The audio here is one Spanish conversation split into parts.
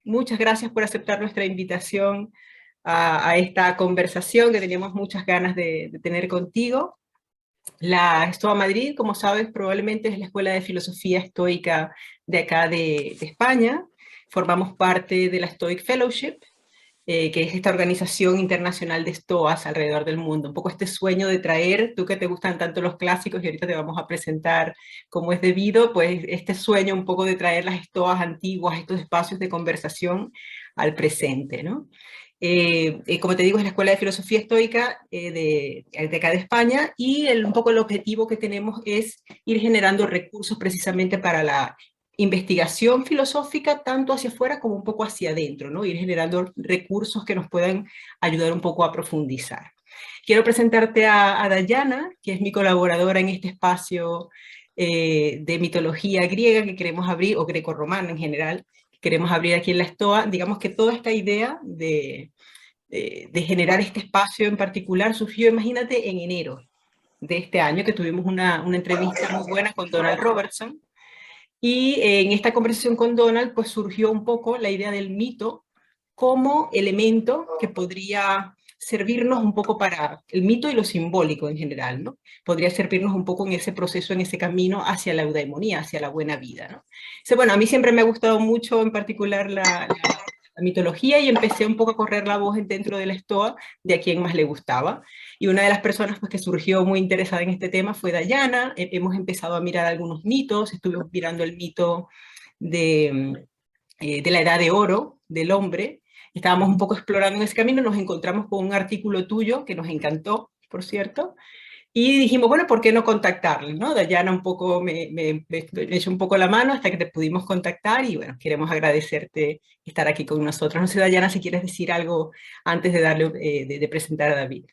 Muchas gracias por aceptar nuestra invitación a esta conversación que teníamos muchas ganas de tener contigo. La Estoa Madrid, como sabes, probablemente es la escuela de filosofía estoica de acá de España. Formamos parte de la Stoic Fellowship, que es esta organización internacional de estoas alrededor del mundo. Un poco este sueño de traer, tú que te gustan tanto los clásicos y ahorita te vamos a presentar cómo es debido, pues este sueño un poco de traer las estoas antiguas, estos espacios de conversación al presente, ¿no? Como te digo, es la Escuela de Filosofía Estoica de acá de España y un poco el objetivo que tenemos es ir generando recursos precisamente para la investigación filosófica tanto hacia afuera como un poco hacia adentro, ¿no? Ir generando recursos que nos puedan ayudar un poco a profundizar. Quiero presentarte a Dayana, que es mi colaboradora en este espacio de mitología griega que queremos abrir, o grecorromana en general, que queremos abrir aquí en la Estoa. Digamos que toda esta idea de generar este espacio en particular surgió, imagínate, en enero de este año, que tuvimos una entrevista muy buena con Donald Robertson, y en esta conversación con Donald, pues surgió un poco la idea del mito como elemento que podría servirnos un poco para el mito y lo simbólico en general, ¿no? Podría servirnos un poco en ese proceso, en ese camino hacia la eudemonía, hacia la buena vida, ¿no? Entonces, bueno, a mí siempre me ha gustado mucho en particular la mitología y empecé un poco a correr la voz dentro de la Estoa de a quien más le gustaba. Y una de las personas pues, que surgió muy interesada en este tema fue Dayana. Hemos empezado a mirar algunos mitos, estuvimos mirando el mito de la edad de oro del hombre. Estábamos un poco explorando en ese camino, nos encontramos con un artículo tuyo que nos encantó, por cierto, y dijimos, bueno, ¿por qué no contactarle? ¿No? Dayana un poco me echó un poco la mano hasta que te pudimos contactar y bueno, queremos agradecerte estar aquí con nosotros. No sé, Dayana, si quieres decir algo antes de darle, de presentar a David.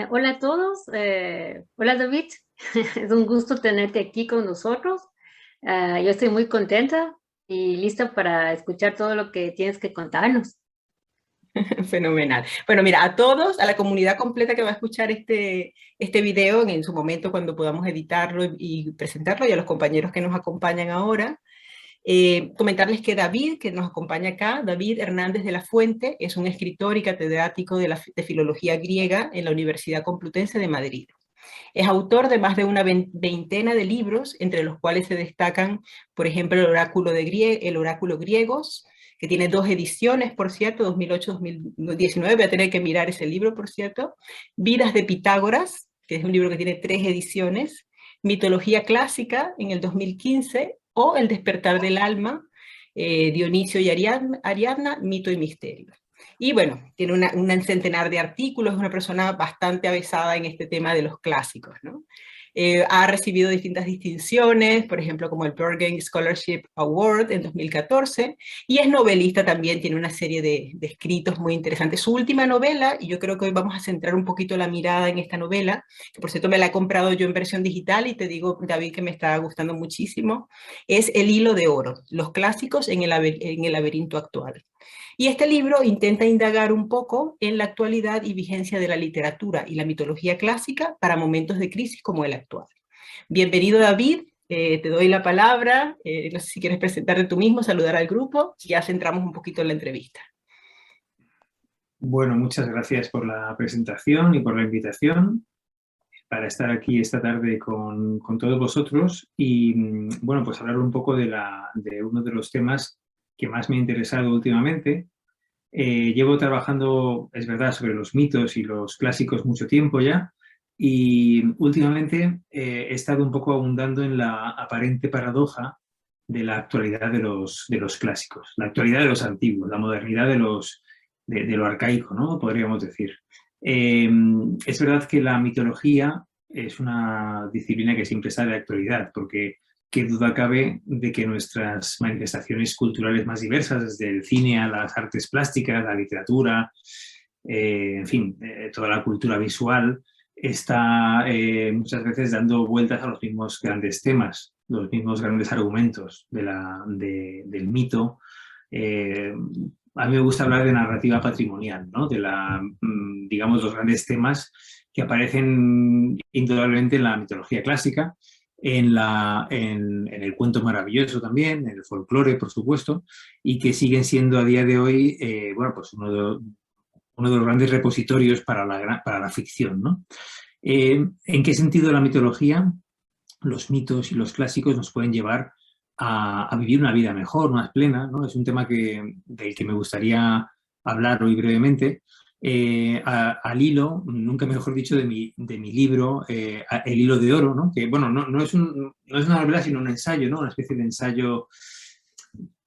Hola a todos, hola David, es un gusto tenerte aquí con nosotros. Yo estoy muy contenta y lista para escuchar todo lo que tienes que contarnos. Fenomenal. Bueno, mira, a todos, a la comunidad completa que va a escuchar este video en su momento cuando podamos editarlo y presentarlo, y a los compañeros que nos acompañan ahora, comentarles que David, que nos acompaña acá, David Hernández de la Fuente, es un escritor y catedrático de filología griega en la Universidad Complutense de Madrid. Es autor de más de una veintena de libros, entre los cuales se destacan, por ejemplo, el Oráculo Griegos, que tiene 2 ediciones, por cierto, 2008-2019, voy a tener que mirar ese libro, por cierto. Vidas de Pitágoras, que es un libro que tiene 3 ediciones. Mitología Clásica, en el 2015, o El Despertar del Alma, Dionisio y Ariadna, Mito y Misterio. Y bueno, tiene un centenar de artículos, es una persona bastante avesada en este tema de los clásicos, ¿no? Ha recibido distintas distinciones, por ejemplo, como el Bergen Scholarship Award en 2014, y es novelista también, tiene una serie de escritos muy interesantes. Su última novela, y yo creo que hoy vamos a centrar un poquito la mirada en esta novela, que por cierto me la he comprado yo en versión digital, y te digo, David, que me está gustando muchísimo, es El Hilo de Oro, los clásicos en el laberinto actual. Y este libro intenta indagar un poco en la actualidad y vigencia de la literatura y la mitología clásica para momentos de crisis como el actual. Bienvenido, David, te doy la palabra, no sé si quieres presentarte tú mismo, saludar al grupo, y ya centramos un poquito en la entrevista. Bueno, muchas gracias por la presentación y por la invitación para estar aquí esta tarde con todos vosotros y, bueno, pues hablar un poco de uno de los temas que más me ha interesado últimamente. Llevo trabajando, es verdad, sobre los mitos y los clásicos mucho tiempo ya y últimamente he estado un poco abundando en la aparente paradoja de la actualidad de los clásicos, la actualidad de los antiguos, la modernidad de lo arcaico, ¿no? Podríamos decir. Es verdad que la mitología es una disciplina que siempre está de actualidad, porque qué duda cabe de que nuestras manifestaciones culturales más diversas, desde el cine a las artes plásticas, la literatura, en fin, toda la cultura visual, está muchas veces dando vueltas a los mismos grandes temas, los mismos grandes argumentos del mito. A mí me gusta hablar de narrativa patrimonial, ¿no? Digamos, los grandes temas que aparecen indudablemente en la mitología clásica, en el cuento maravilloso también, en el folclore, por supuesto, y que siguen siendo a día de hoy, bueno, pues uno de los grandes repositorios para la ficción, ¿no? ¿En qué sentido la mitología, los mitos y los clásicos nos pueden llevar a vivir una vida mejor, más plena, ¿no? Es un tema del que me gustaría hablar hoy brevemente. Al hilo, nunca mejor dicho, de mi libro, El hilo de oro, ¿no? Que, bueno, no es una novela, sino un ensayo, ¿no? Una especie de ensayo.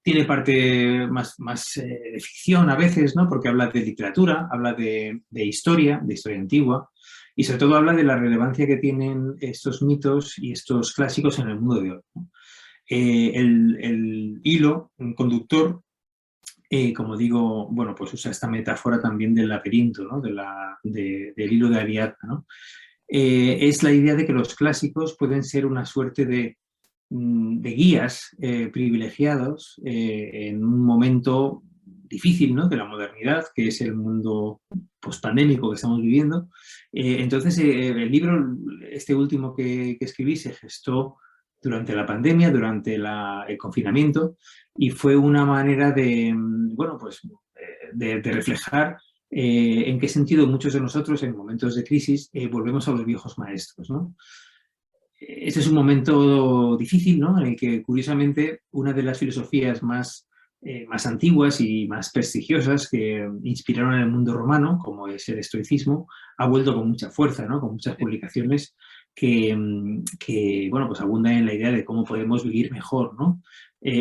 Tiene parte más de ficción a veces, ¿no? Porque habla de literatura, habla de historia antigua, y sobre todo habla de la relevancia que tienen estos mitos y estos clásicos en el mundo de hoy, ¿no? El hilo, un conductor, como digo, bueno, pues usa esta metáfora también del laberinto, ¿no? Del hilo de Ariadna, ¿no? Es la idea de que los clásicos pueden ser una suerte de guías privilegiados en un momento difícil, ¿no? De la modernidad, que es el mundo pospandémico que estamos viviendo. Entonces, el libro, este último que escribí, se gestó durante la pandemia, durante el confinamiento, y fue una manera de, bueno, pues, de reflejar en qué sentido muchos de nosotros en momentos de crisis volvemos a los viejos maestros, ¿no? Este es un momento difícil, ¿no? En el que, curiosamente, una de las filosofías más antiguas y más prestigiosas que inspiraron en el mundo romano, como es el estoicismo, ha vuelto con mucha fuerza, ¿no? Con muchas publicaciones que bueno, pues abundan en la idea de cómo podemos vivir mejor, ¿no?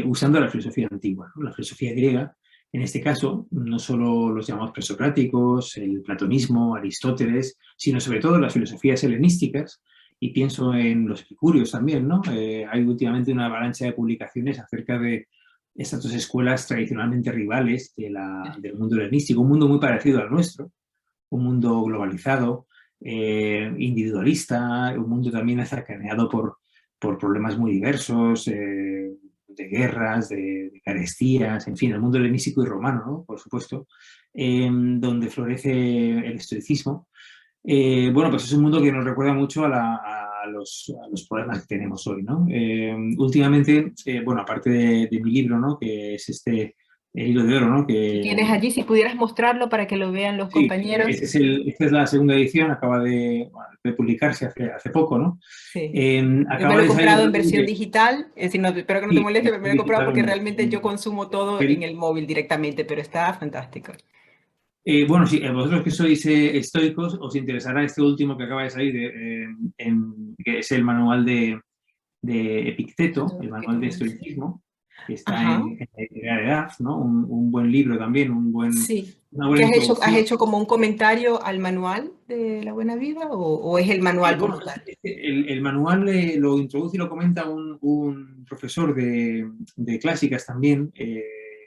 Usando la filosofía antigua, ¿no? La filosofía griega, en este caso, no solo los llamados presocráticos, el platonismo, Aristóteles, sino sobre todo las filosofías helenísticas, y pienso en los epicúreos también, ¿no? Hay últimamente una avalancha de publicaciones acerca de estas dos escuelas tradicionalmente rivales del mundo helenístico, un mundo muy parecido al nuestro, un mundo globalizado, individualista, un mundo también azacaneado por problemas muy diversos, de guerras, de carestías, en fin, el mundo helenístico y romano, ¿no? Por supuesto, donde florece el estoicismo. Bueno, pues es un mundo que nos recuerda mucho a los problemas que tenemos hoy, ¿no? Últimamente, bueno, aparte de mi libro, ¿no? Que es El hilo de oro, ¿no? Que tienes allí, si pudieras mostrarlo para que lo vean los compañeros. Esta es la segunda edición, acaba de publicarse hace poco, ¿no? Sí. Yo me lo he comprado en versión digital, espero que no te moleste, pero me lo he comprado porque realmente yo consumo todo en el móvil directamente, pero está fantástico. Bueno, sí, vosotros que sois estoicos, os interesará este último que acaba de salir, que es el manual de Epicteto, el manual de estoicismo, que está en la edad, ¿no? Un buen libro también, sí. una buena introducción. ¿Has hecho como un comentario al manual de la buena vida o es el manual como tal? El manual lo introduce y lo comenta un profesor de clásicas también,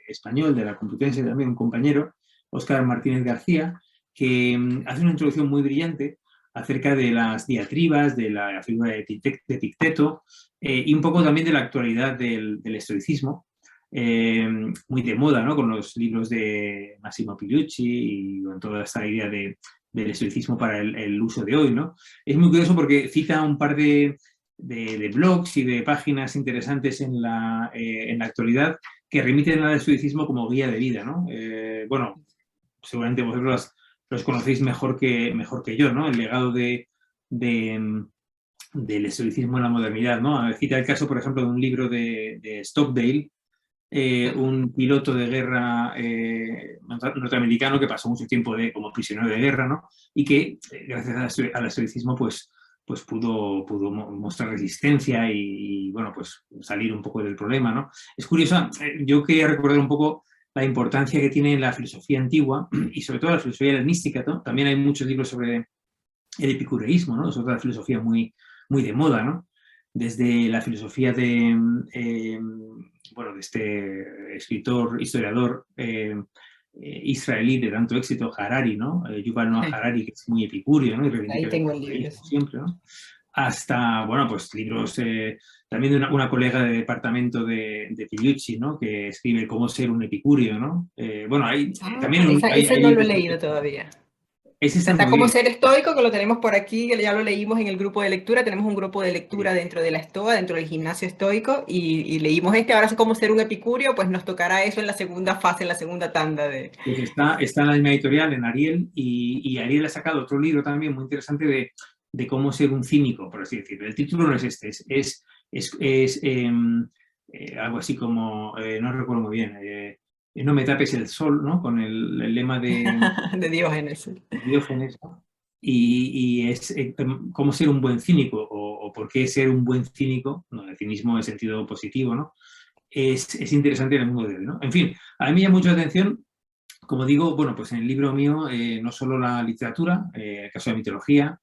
español, de la Complutense también, un compañero, Óscar Martínez García, que hace una introducción muy brillante acerca de las diatribas, de la figura de Epicteto y un poco también de la actualidad del estoicismo, muy de moda, ¿no? Con los libros de Massimo Pigliucci y con toda esta idea del estoicismo para el uso de hoy, ¿no? Es muy curioso porque cita un par de blogs y de páginas interesantes en la actualidad que remiten al estoicismo como guía de vida, ¿no? Bueno, seguramente vosotros los conocéis mejor que yo, ¿no? El legado del estoicismo en la modernidad, ¿no? Cita el caso, por ejemplo, de un libro de Stockdale, un piloto de guerra norteamericano que pasó mucho tiempo como prisionero de guerra, ¿no? Y que, gracias al estoicismo, pues pudo mostrar resistencia y, bueno, pues salir un poco del problema, ¿no? Es curioso, yo quería recordar un poco la importancia que tiene la filosofía antigua y sobre todo la filosofía helenística, ¿no? También hay muchos libros sobre el epicureísmo, ¿no? Es otra filosofía muy de moda, ¿no? Desde la filosofía de este escritor, historiador israelí de tanto éxito, Harari, ¿no? Yuval Noah Harari, que es muy epicúreo, ¿no? Y reivindica ahí tengo el libro siempre, ¿no? Hasta, bueno, pues libros también de una colega de departamento de Pigliucci, ¿no? Que escribe Cómo ser un epicúreo, ¿no? Bueno, hay también... ese no lo he leído todavía. Ese está Está muy como bien. ser estoico, que lo tenemos por aquí, que ya lo leímos en el grupo de lectura. Tenemos un grupo de lectura dentro de la Estoa, dentro del gimnasio estoico, y leímos este. Ahora, como ser un epicurio, pues nos tocará eso en la segunda fase, en la segunda tanda de... Pues está en la misma editorial, en Ariel, y Ariel ha sacado otro libro también muy interesante de cómo ser un cínico, por así decirlo. El título no es este, algo así como, no recuerdo muy bien, no me tapes el sol, ¿no? Con el lema de de Diógenes. Diógenes, ¿no? Y es cómo ser un buen cínico, o por qué ser un buen cínico, no, el cinismo en sentido positivo, ¿no? Es interesante en el mundo de hoy, ¿no? En fin, a mí me llama mucho la atención, como digo, bueno, pues en el libro mío no solo la literatura, el caso de la mitología,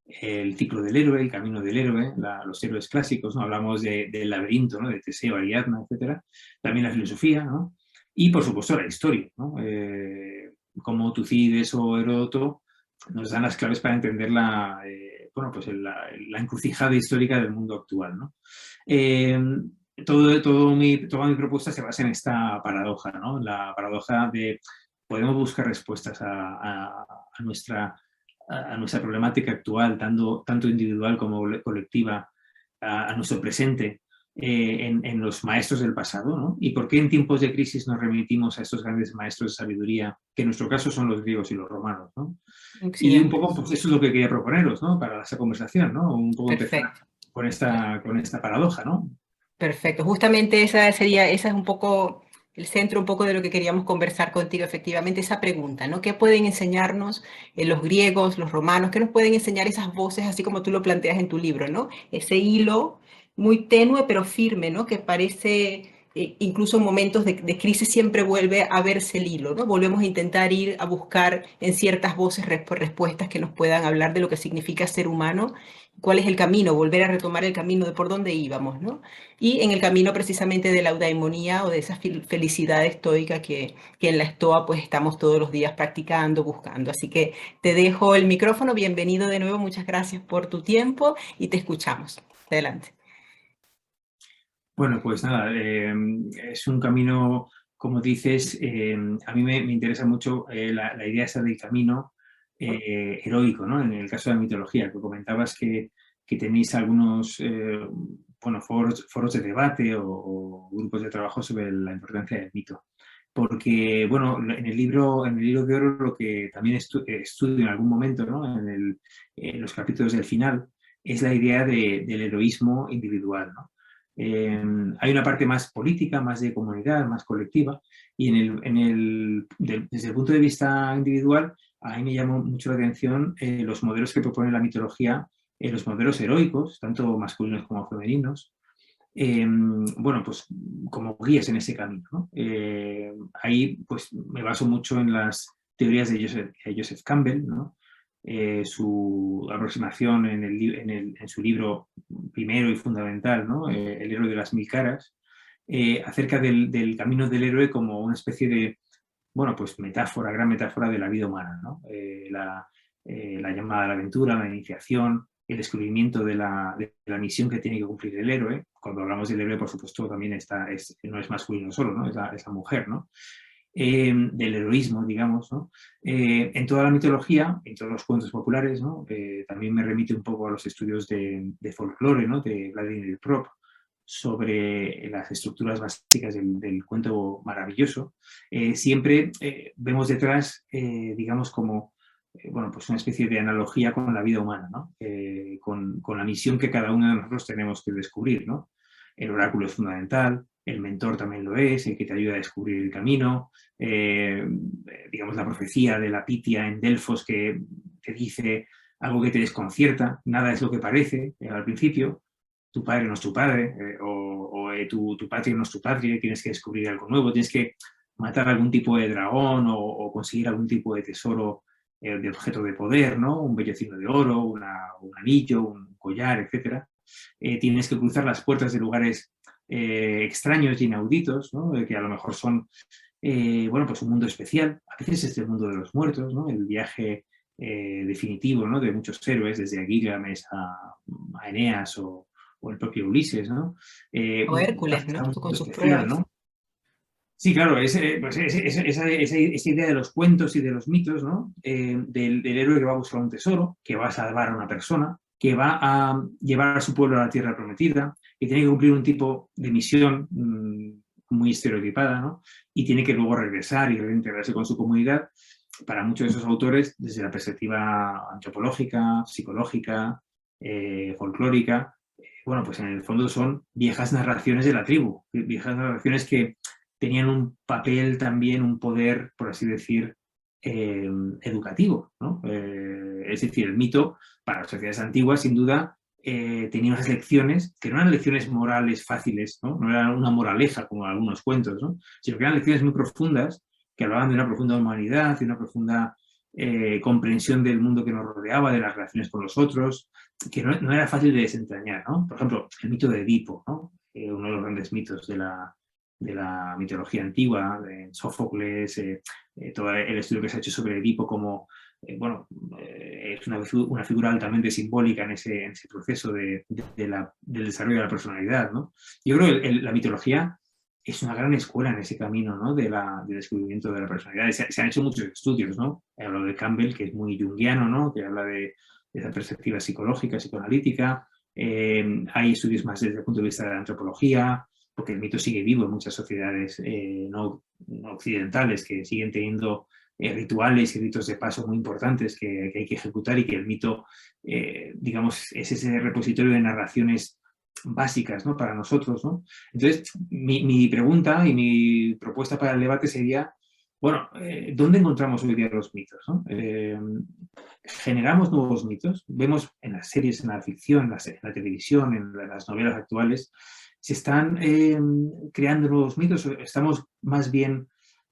el ciclo del héroe, el camino del héroe, los héroes clásicos, ¿no? Hablamos del laberinto, ¿no? De Teseo, Ariadna, etcétera. También la filosofía, ¿no? Y, por supuesto, la historia, ¿no? Como Tucídides o Heródoto nos dan las claves para entender bueno, pues la encrucijada histórica del mundo actual, ¿no? Toda mi propuesta se basa en esta paradoja, ¿no? La paradoja de podemos buscar respuestas a nuestra problemática actual, tanto individual como colectiva, a nuestro presente, en los maestros del pasado, ¿no? Y por qué en tiempos de crisis nos remitimos a estos grandes maestros de sabiduría, que en nuestro caso son los griegos y los romanos, ¿no? Y un poco, pues eso es lo que quería proponeros, ¿no? Para esa conversación, ¿no? Un poco empezar Perfecto. con esta paradoja, ¿no? Perfecto. Justamente esa es un poco el centro, un poco de lo que queríamos conversar contigo, efectivamente, esa pregunta, ¿no? ¿Qué pueden enseñarnos los griegos, los romanos? ¿Qué nos pueden enseñar esas voces, así como tú lo planteas en tu libro, ¿no? Ese hilo muy tenue pero firme, ¿no? Que parece, incluso en momentos de crisis siempre vuelve a verse el hilo, ¿no? Volvemos a intentar ir a buscar en ciertas voces respuestas que nos puedan hablar de lo que significa ser humano, cuál es el camino, volver a retomar el camino de por dónde íbamos, ¿no? Y en el camino precisamente de la eudaimonía o de esa felicidad estoica que en la estoa pues estamos todos los días practicando, buscando. Así que te dejo el micrófono, bienvenido de nuevo, muchas gracias por tu tiempo y te escuchamos. Adelante. Bueno, pues nada, es un camino, como dices, a mí me interesa mucho la idea esa del camino heroico, ¿no? En el caso de la mitología, que comentabas que tenéis algunos bueno, foros de debate o grupos de trabajo sobre la importancia del mito. Porque, bueno, en el libro de oro lo que también estudio en algún momento, ¿no? En los capítulos del final, es la idea del heroísmo individual, ¿no? Hay una parte más política, más de comunidad, más colectiva, y desde el punto de vista individual, a mí me llamó mucho la atención los modelos que propone la mitología, los modelos heroicos, tanto masculinos como femeninos, bueno, pues como guías en ese camino, ¿no? Ahí pues me baso mucho en las teorías de Joseph Campbell, ¿no? Su aproximación en su libro primero y fundamental, ¿no? El héroe de las mil caras, acerca del camino del héroe como una especie de, bueno, pues gran metáfora de la vida humana, ¿no? La llamada a la aventura, la iniciación, el descubrimiento de la misión que tiene que cumplir el héroe. Cuando hablamos del héroe, por supuesto, también no es masculino solo, ¿no? Es la mujer, ¿no? Del heroísmo, digamos, ¿no? En toda la mitología, en todos los cuentos populares, ¿no? También me remite un poco a los estudios de folclore, ¿no? De Vladimir Prop, sobre las estructuras básicas del cuento maravilloso. Siempre vemos detrás, digamos, como bueno, pues una especie de analogía con la vida humana, ¿no? Con la misión que cada uno de nosotros tenemos que descubrir, ¿no? El oráculo es fundamental, el mentor también lo es, el que te ayuda a descubrir el camino, digamos la profecía de la Pitia en Delfos que te dice algo que te desconcierta, nada es lo que parece al principio, tu padre no es tu padre, tu patria no es tu patria, tienes que descubrir algo nuevo, tienes que matar algún tipo de dragón o conseguir algún tipo de tesoro de objeto de poder, ¿no? Un vellocino de oro, un anillo, un collar, etc. Tienes que cruzar las puertas de lugares extraños y inauditos, ¿no? Que a lo mejor son, bueno, pues un mundo especial. A veces es el mundo de los muertos, ¿no? El viaje definitivo, ¿no? De muchos héroes, desde Gilgamesh a Eneas o el propio Ulises, ¿no? O Hércules, Hasta ¿no? un Con mundo sus especial, pruebas. ¿no? Sí, claro, pues esa idea de los cuentos y de los mitos, ¿no? Del héroe que va a buscar un tesoro, que va a salvar a una persona, que va a llevar a su pueblo a la tierra prometida, que tiene que cumplir un tipo de misión muy estereotipada, ¿no? Y tiene que luego regresar y reintegrarse con su comunidad. Para muchos de esos autores, desde la perspectiva antropológica, psicológica, folclórica, bueno, pues en el fondo son viejas narraciones de la tribu, viejas narraciones que tenían un papel también, un poder, por así decir, educativo, ¿no? Es decir, el mito, para las sociedades antiguas, sin duda, tenía unas lecciones, que no eran lecciones morales fáciles, ¿no? No era una moraleja como algunos cuentos, ¿no? Sino que eran lecciones muy profundas, que hablaban de una profunda humanidad, de una profunda comprensión del mundo que nos rodeaba, de las relaciones con los otros, que no era fácil de desentrañar, ¿no? Por ejemplo, el mito de Edipo, ¿no? Uno de los grandes mitos de la mitología antigua, de Sófocles, todo el estudio que se ha hecho sobre Edipo como, bueno, es una figura altamente simbólica en ese proceso del desarrollo de la personalidad, ¿no? Yo creo que la mitología es una gran escuela en ese camino, ¿no? Del descubrimiento de la personalidad. Se han hecho muchos estudios, ¿no? He hablado de Campbell, que es muy junguiano, ¿no? Que habla de esa perspectiva psicológica, psicoanalítica. Hay estudios más desde el punto de vista de la antropología, porque el mito sigue vivo en muchas sociedades no occidentales que siguen teniendo rituales y ritos de paso muy importantes que hay que ejecutar, y que el mito, digamos, es ese repositorio de narraciones básicas, ¿no? Para nosotros, ¿no? Entonces, mi pregunta y mi propuesta para el debate sería, bueno, ¿dónde encontramos hoy día los mitos, ¿no? ¿Generamos nuevos mitos? Vemos en las series, en la ficción, en la televisión, en las novelas actuales, ¿se están creando nuevos mitos o estamos más bien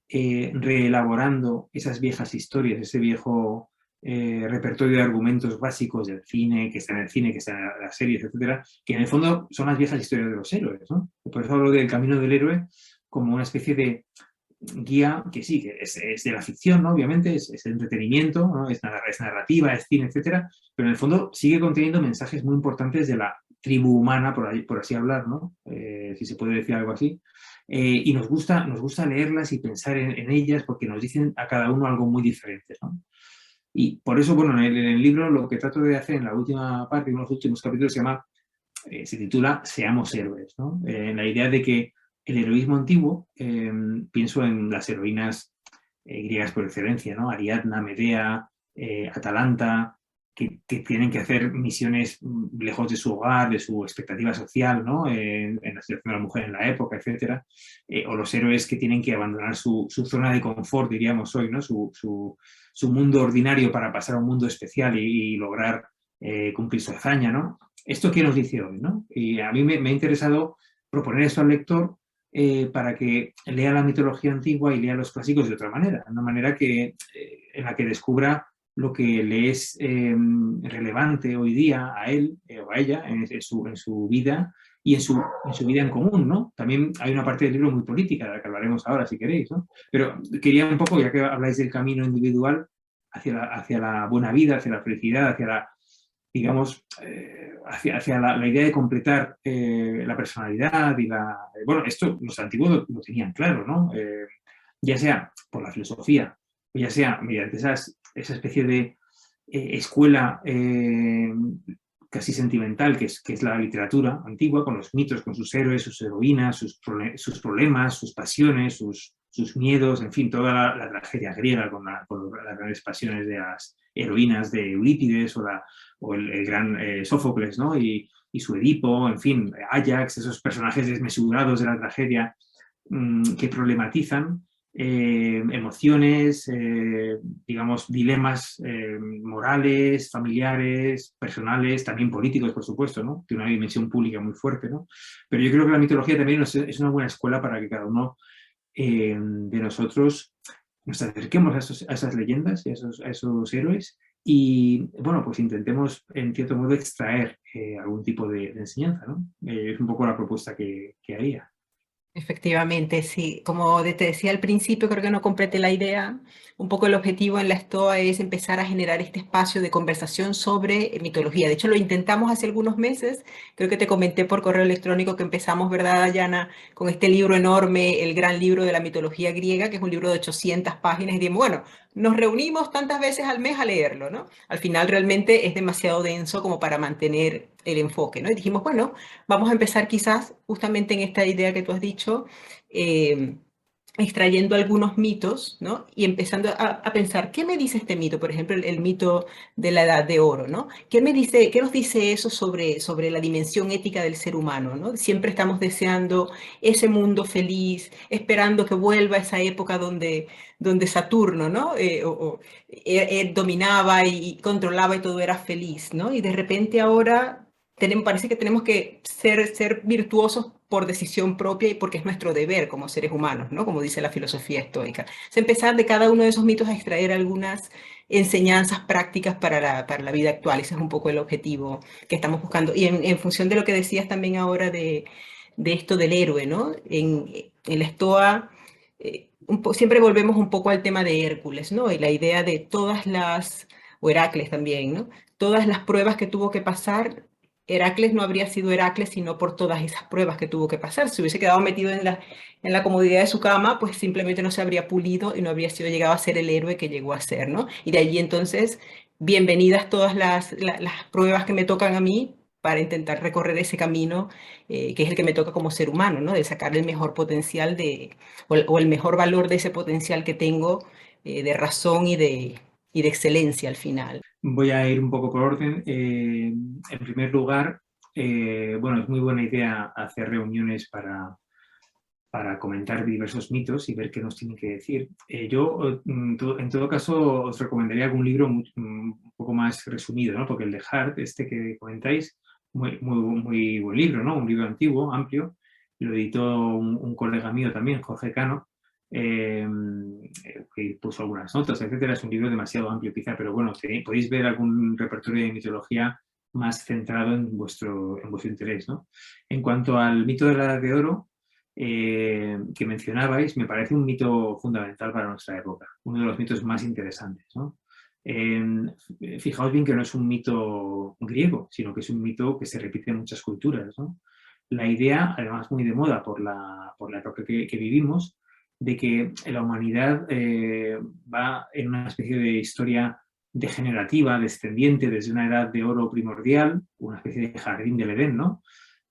reelaborando esas viejas historias, ese viejo repertorio de argumentos básicos del cine, que está en el cine, que está en las series, etcétera, que en el fondo son las viejas historias de los héroes, ¿no? Por eso hablo del camino del héroe como una especie de guía que sí, que es de la ficción, ¿no? Obviamente, es entretenimiento, ¿no? Es narrativa, es cine, etcétera, pero en el fondo sigue conteniendo mensajes muy importantes de la tribu humana, por así hablar, ¿no? Si se puede decir algo así. Y nos gusta leerlas y pensar en ellas porque nos dicen a cada uno algo muy diferente, ¿no? Y por eso, bueno, en el libro lo que trato de hacer en la última parte, en los últimos capítulos, se titula Seamos héroes, ¿no? La idea de que el heroísmo antiguo, pienso en las heroínas griegas por excelencia, ¿no? Ariadna, Medea, Atalanta, que tienen que hacer misiones lejos de su hogar, de su expectativa social, ¿no? En la situación de la mujer en la época, etcétera. O los héroes que tienen que abandonar su zona de confort, diríamos hoy, ¿no? Su mundo ordinario para pasar a un mundo especial y lograr cumplir su hazaña, ¿no? ¿Esto qué nos dice hoy, no? Y a mí me ha interesado proponer esto al lector para que lea la mitología antigua y lea los clásicos de otra manera, una manera en la que descubra lo que le es relevante hoy día a él o a ella en su vida y en su vida en común, ¿no? También hay una parte del libro muy política, de la que hablaremos ahora si queréis, ¿no? Pero quería un poco, ya que habláis del camino individual hacia la buena vida, hacia la felicidad, hacia la, digamos, hacia la idea de completar la personalidad y bueno, esto los antiguos lo tenían claro, ¿no? Ya sea por la filosofía, o ya sea mediante esa especie de escuela casi sentimental que es la literatura antigua, con los mitos, con sus héroes, sus heroínas, sus problemas, sus pasiones, sus miedos, en fin, toda la tragedia griega con las grandes pasiones de las heroínas de Eurípides o el gran Sófocles, ¿no? Y su Edipo, en fin, Ajax, esos personajes desmesurados de la tragedia que problematizan emociones, digamos, dilemas morales, familiares, personales, también políticos, por supuesto, ¿no? Tiene una dimensión pública muy fuerte, ¿no? Pero yo creo que la mitología también es una buena escuela para que cada uno de nosotros nos acerquemos a esas leyendas y a esos héroes y, bueno, pues intentemos, en cierto modo, extraer algún tipo de enseñanza, ¿no? Es un poco la propuesta que haría. Efectivamente, sí. Como te decía al principio, creo que no completé la idea. Un poco el objetivo en la STOA es empezar a generar este espacio de conversación sobre mitología. De hecho, lo intentamos hace algunos meses. Creo que te comenté por correo electrónico que empezamos, ¿verdad, Dayana? Con este libro enorme, el gran libro de la mitología griega, que es un libro de 800 páginas. Y dijimos, bueno, nos reunimos tantas veces al mes a leerlo, ¿no? Al final realmente es demasiado denso como para mantener el enfoque, ¿no? Y dijimos, bueno, vamos a empezar quizás justamente en esta idea que tú has dicho, eh, extrayendo algunos mitos, ¿no? Y empezando a pensar, ¿qué me dice este mito? Por ejemplo, el mito de la Edad de Oro, ¿no? ¿Qué me dice, qué nos dice eso sobre la dimensión ética del ser humano, ¿no? Siempre estamos deseando ese mundo feliz, esperando que vuelva esa época donde Saturno, ¿no? Dominaba y controlaba y todo era feliz, ¿no? Y de repente ahora parece que tenemos que ser virtuosos por decisión propia y porque es nuestro deber como seres humanos, ¿no? Como dice la filosofía estoica. Es empezar de cada uno de esos mitos a extraer algunas enseñanzas prácticas para la vida actual. Ese es un poco el objetivo que estamos buscando. Y en función de lo que decías también ahora de esto del héroe, ¿no? En la Estoa siempre volvemos un poco al tema de Hércules, ¿no? Y la idea de todas las, o Heracles también, ¿no? Todas las pruebas que tuvo que pasar. Heracles no habría sido Heracles sino por todas esas pruebas que tuvo que pasar. Si hubiese quedado metido en la comodidad de su cama, pues simplemente no se habría pulido y no habría sido llegado a ser el héroe que llegó a ser, ¿no? Y de allí entonces, bienvenidas todas las pruebas que me tocan a mí para intentar recorrer ese camino que es el que me toca como ser humano, ¿no? De sacar el mejor potencial o el mejor valor de ese potencial que tengo de razón y de excelencia al final. Voy a ir un poco por orden. En primer lugar, bueno, es muy buena idea hacer reuniones para comentar diversos mitos y ver qué nos tienen que decir. Yo, en todo caso, os recomendaría algún libro un poco más resumido, ¿no? Porque el de Hart, este que comentáis, muy buen libro, ¿no? Un libro antiguo, amplio. Lo editó un colega mío también, Jorge Cano, que puso algunas notas, etcétera. Es un libro demasiado amplio quizá, pero bueno, podéis ver algún repertorio de mitología más centrado en vuestro interés, ¿no? En cuanto al mito de la Edad de Oro, que mencionabais, me parece un mito fundamental para nuestra época, uno de los mitos más interesantes, ¿no? Fijaos bien que no es un mito griego, sino que es un mito que se repite en muchas culturas, ¿no? La idea, además muy de moda por la época que vivimos, de que la humanidad va en una especie de historia degenerativa, descendiente desde una edad de oro primordial, una especie de jardín del Edén, ¿no?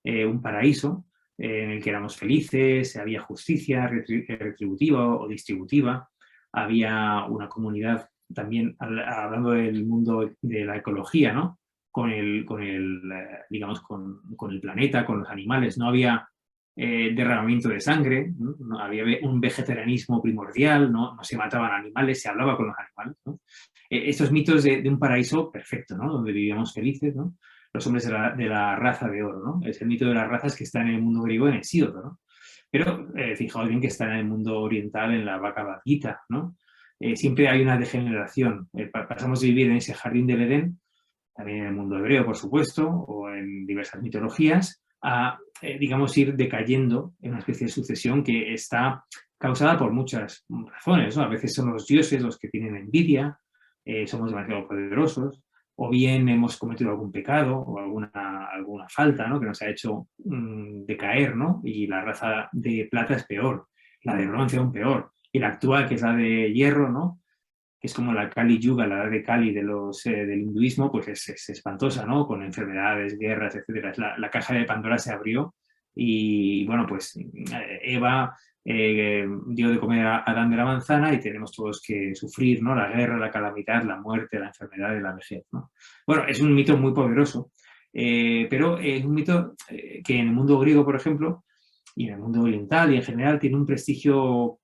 Un paraíso en el que éramos felices, había justicia retributiva o distributiva, había una comunidad también, hablando del mundo de la ecología, ¿no? Digamos, con el planeta, con los animales, no había derramamiento de sangre, ¿no? No había un vegetarianismo primordial, ¿no? No se mataban animales, se hablaba con los animales, ¿no? Estos mitos de un paraíso perfecto, ¿no? Donde vivíamos felices, ¿no? Los hombres de la raza de oro, ¿no? Es el mito de las razas que está en el mundo griego en Hesíodo, ¿no? Pero fijaos bien que está en el mundo oriental en la Bhagavad Gita, ¿no? Siempre hay una degeneración. Pasamos de vivir en ese jardín del Edén, también en el mundo hebreo, por supuesto, o en diversas mitologías, a, digamos, ir decayendo en una especie de sucesión que está causada por muchas razones, ¿no? A veces son los dioses los que tienen envidia, somos demasiado poderosos, o bien hemos cometido algún pecado o alguna falta, ¿no? Que nos ha hecho decaer, ¿no? Y la raza de plata es peor, la de bronce aún peor, y la actual, que es la de hierro, ¿no? Que es como la Kali Yuga, la edad de Kali del hinduismo, pues es espantosa, ¿no? Con enfermedades, guerras, etcétera. La caja de Pandora se abrió y, bueno, pues Eva dio de comer a Adán de la manzana y tenemos todos que sufrir, ¿no? La guerra, la calamidad, la muerte, la enfermedad y la vejez, ¿no? Bueno, es un mito muy poderoso, pero es un mito que en el mundo griego, por ejemplo, y en el mundo oriental y en general tiene un prestigio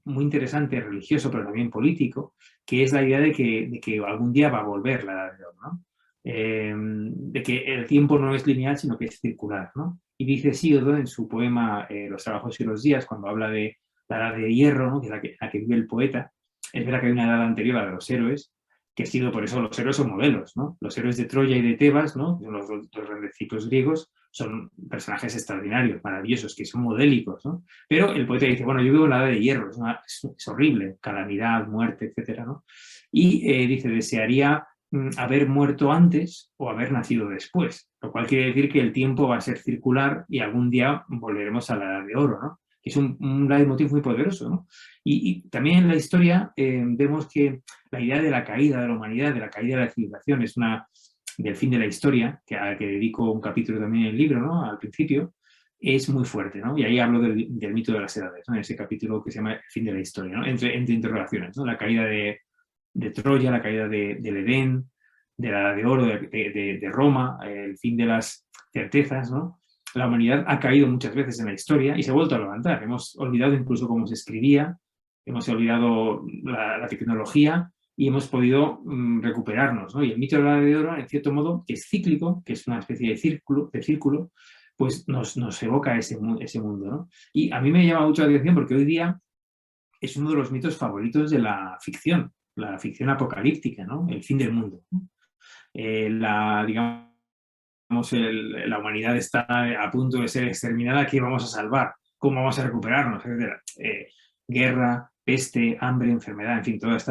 muy interesante, religioso, pero también político, que es la idea de que algún día va a volver la Edad de Oro, ¿no? De que el tiempo no es lineal, sino que es circular, ¿no? Y dice Hesíodo en su poema Los trabajos y los días, cuando habla de la Edad de Hierro, ¿no? Que es la que vive el poeta, es verdad que hay una edad anterior a la de los héroes, que ha sido por eso los héroes son modelos, ¿no? Los héroes de Troya y de Tebas, ¿no? Los grandes ciclos griegos, son personajes extraordinarios, maravillosos, que son modélicos, ¿no? Pero el poeta dice, bueno, yo vivo en la edad de hierro, es horrible, calamidad, muerte, etcétera, ¿no? Y dice, desearía haber muerto antes o haber nacido después, lo cual quiere decir que el tiempo va a ser circular y algún día volveremos a la edad de oro, ¿no? Que es un leitmotiv muy poderoso, ¿no? Y también en la historia vemos que la idea de la caída de la humanidad, de la caída de la civilización, es del fin de la historia, a que dedico un capítulo también en el libro, ¿no? Al principio, es muy fuerte, ¿no? Y ahí hablo del mito de las edades, ¿no? En ese capítulo que se llama El fin de la historia, ¿no? Entre interrogaciones, ¿no? La caída de Troya, la caída del Edén, de la Edad de Oro, de Roma, el fin de las certezas, ¿no? La humanidad ha caído muchas veces en la historia y se ha vuelto a levantar. Hemos olvidado incluso cómo se escribía, hemos olvidado la tecnología y hemos podido recuperarnos, ¿no? Y el mito de la Edad de Oro, en cierto modo, que es cíclico, que es una especie de círculo, pues nos evoca ese mundo, ¿no? Y a mí me llama mucho la atención porque hoy día es uno de los mitos favoritos de la ficción apocalíptica, ¿no? El fin del mundo, ¿no? La humanidad está a punto de ser exterminada, ¿qué vamos a salvar? ¿Cómo vamos a recuperarnos? Guerra, peste, hambre, enfermedad, en fin, todos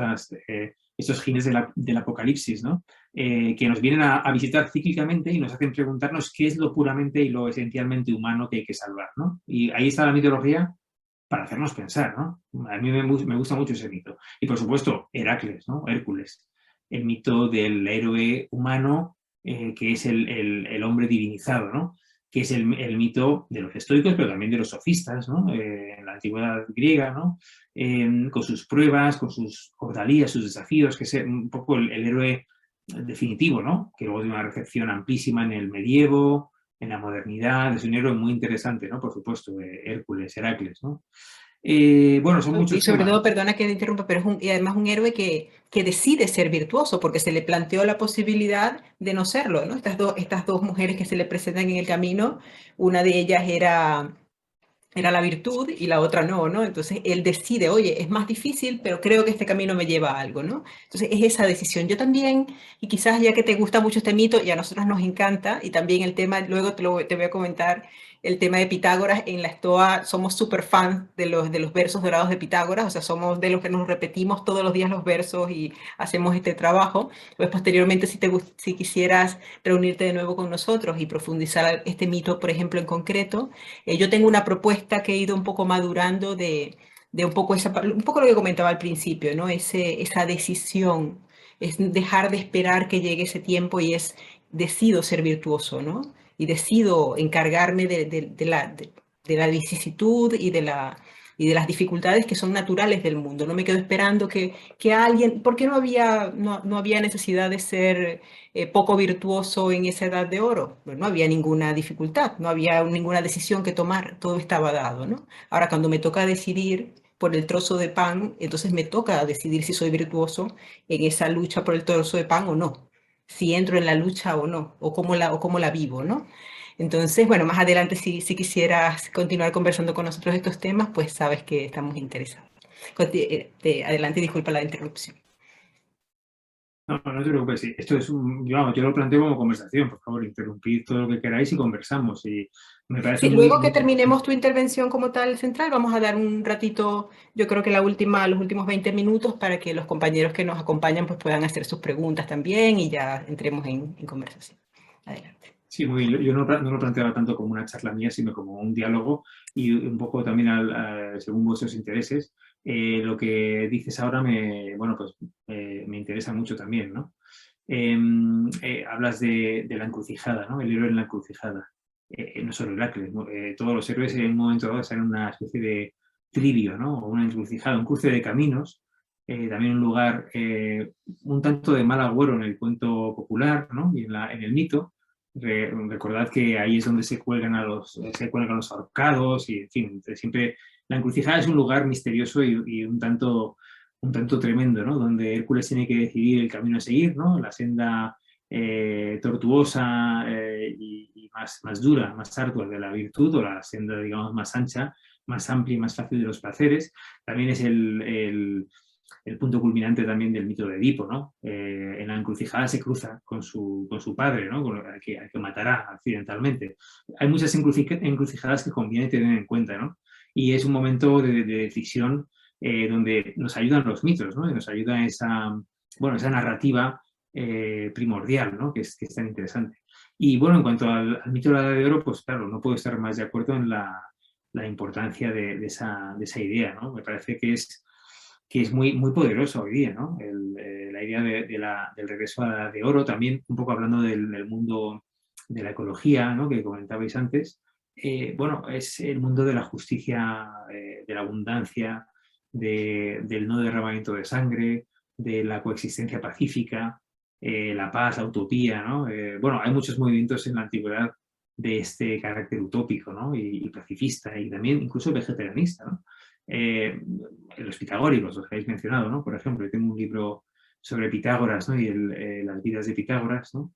estos gines del apocalipsis, ¿no? Que nos vienen a visitar cíclicamente y nos hacen preguntarnos qué es lo puramente y lo esencialmente humano que hay que salvar, ¿no? Y ahí está la mitología para hacernos pensar, ¿no? A mí me gusta mucho ese mito. Y por supuesto, Heracles, ¿no? Hércules, el mito del héroe humano que es el hombre divinizado, ¿no? Que es el mito de los estoicos, pero también de los sofistas, ¿no? En la antigüedad griega, ¿no? Con sus pruebas, con sus ordalías, sus desafíos, que es un poco el héroe definitivo, ¿no? Que luego tiene una recepción amplísima en el medievo, en la modernidad, es un héroe muy interesante, ¿no? Por supuesto, Hércules, Heracles, ¿no? Bueno, son muchos Y sobre temas. todo, perdona que te interrumpa, pero y además un héroe que decide ser virtuoso porque se le planteó la posibilidad de no serlo, ¿no? Estas dos mujeres que se le presentan en el camino, una de ellas era la virtud y la otra no, ¿no? Entonces él decide, oye, es más difícil, pero creo que este camino me lleva a algo, ¿no? Entonces es esa decisión. Yo también, y quizás ya que te gusta mucho este mito y a nosotros nos encanta, y también el tema, luego te voy a comentar el tema de Pitágoras, en la Estoa somos súper fans de los versos dorados de Pitágoras, o sea, somos de los que nos repetimos todos los días los versos y hacemos este trabajo. Pues posteriormente, si quisieras reunirte de nuevo con nosotros y profundizar este mito, por ejemplo, en concreto, yo tengo una propuesta que he ido un poco madurando de un poco lo que comentaba al principio, ¿no? Esa decisión, es dejar de esperar que llegue ese tiempo y decido ser virtuoso, ¿no? Y decido encargarme de la vicisitud y de las dificultades que son naturales del mundo. No me quedo esperando que alguien, porque no había necesidad de ser poco virtuoso en esa edad de oro. No había ninguna dificultad, no había ninguna decisión que tomar, todo estaba dado, ¿no? Ahora, cuando me toca decidir por el trozo de pan, entonces me toca decidir si soy virtuoso en esa lucha por el trozo de pan o no, si entro en la lucha o no, o cómo la vivo, ¿no? Entonces, bueno, más adelante si quisieras continuar conversando con nosotros estos temas, pues sabes que estamos interesados. Adelante, disculpa la interrupción. No, no te preocupes, sí. Esto es yo lo planteo como conversación, por favor, interrumpid todo lo que queráis y conversamos. Y me parece Sí, muy, luego que muy terminemos tu intervención como tal central, vamos a dar un ratito, yo creo que los últimos 20 minutos para que los compañeros que nos acompañan pues puedan hacer sus preguntas también y ya entremos en conversación. Adelante. Sí, muy bien. Yo no lo planteaba tanto como una charla mía, sino como un diálogo y un poco también según vuestros intereses. Lo que dices ahora me interesa mucho también, ¿no? Hablas de la encrucijada, ¿no? El héroe en la encrucijada. No solo Heracles, ¿no? Todos los héroes en un momento dado están en una especie de trivio, ¿no? O una encrucijada, un cruce de caminos. También un lugar un tanto de mal agüero en el cuento popular, ¿no? Y en el mito. Recordad que ahí es donde se cuelgan a los ahorcados y, en fin, siempre la encrucijada es un lugar misterioso y un tanto tremendo, ¿no? Donde Hércules tiene que decidir el camino a seguir, ¿no? La senda tortuosa y más dura, más ardua de la virtud, o la senda, digamos, más ancha, más amplia y más fácil de los placeres. También es el punto culminante también del mito de Edipo, ¿no? En la encrucijada se cruza con su padre, ¿no? Al que matará accidentalmente. Hay muchas encrucijadas que conviene tener en cuenta, ¿no? Y es un momento de decisión donde nos ayudan los mitos, ¿no? Y nos ayuda esa narrativa primordial, ¿no? Que es tan interesante. Y bueno, en cuanto al mito de la Edad de Oro, pues claro, no puedo estar más de acuerdo en la importancia de esa idea, ¿no? Me parece que es muy, muy poderosa hoy día, ¿no? La idea del regreso a la Edad de Oro, también un poco hablando del mundo de la ecología, ¿no? Que comentabais antes. Bueno, es el mundo de la justicia, de la abundancia, del no derramamiento de sangre, de la coexistencia pacífica, la paz, la utopía, ¿no? Bueno, hay muchos movimientos en la antigüedad de este carácter utópico, ¿no? y pacifista, y también incluso vegetarianista, ¿no? Los pitagóricos, los que habéis mencionado, ¿no? Por ejemplo, yo tengo un libro sobre Pitágoras, ¿no? Y las vidas de Pitágoras, ¿no?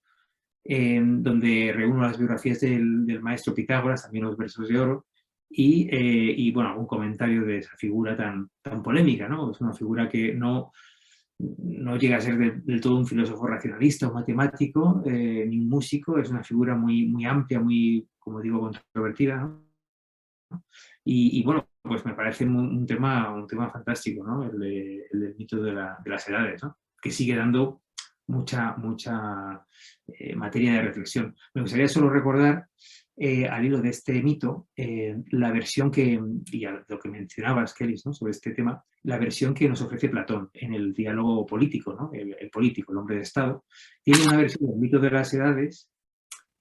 Donde reúno las biografías del maestro Pitágoras, también los versos de oro, y bueno, algún comentario de esa figura tan polémica, ¿no? Es una figura que no llega a ser del todo un filósofo racionalista o matemático, ni un músico, es una figura muy, muy amplia, muy, como digo, controvertida, ¿no? Y bueno, pues me parece un tema fantástico, ¿no? El mito de las edades, ¿no? Que sigue dando mucha materia de reflexión. Me gustaría solo recordar, al hilo de este mito, la versión y a lo que mencionabas, Kelly, ¿no? Sobre este tema, la versión que nos ofrece Platón en el diálogo político, ¿no? El político, el hombre de Estado, tiene una versión del mito de las edades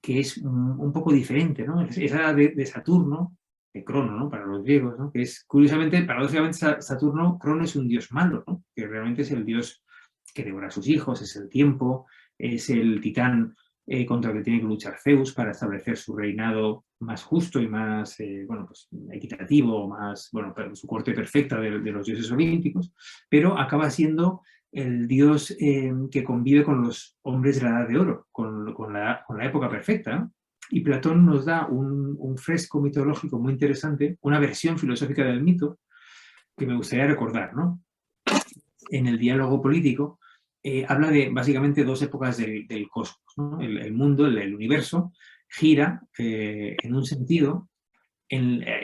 que es un poco diferente, ¿no? Esa de Saturno, de Crono, ¿no? Para los griegos, ¿no? Que es, curiosamente, paradójicamente, Saturno, Crono es un dios malo, ¿no? Que realmente es el dios que devora a sus hijos, es el tiempo, es el titán contra el que tiene que luchar Zeus para establecer su reinado más justo y más, pues, equitativo, más, su corte perfecta de los dioses olímpicos, pero acaba siendo el dios que convive con los hombres de la Edad de Oro, con la época perfecta, ¿no? Y Platón nos da un fresco mitológico muy interesante, una versión filosófica del mito que me gustaría recordar, ¿no? En el diálogo político habla de básicamente dos épocas del cosmos, ¿no? El mundo, el universo, gira en un sentido,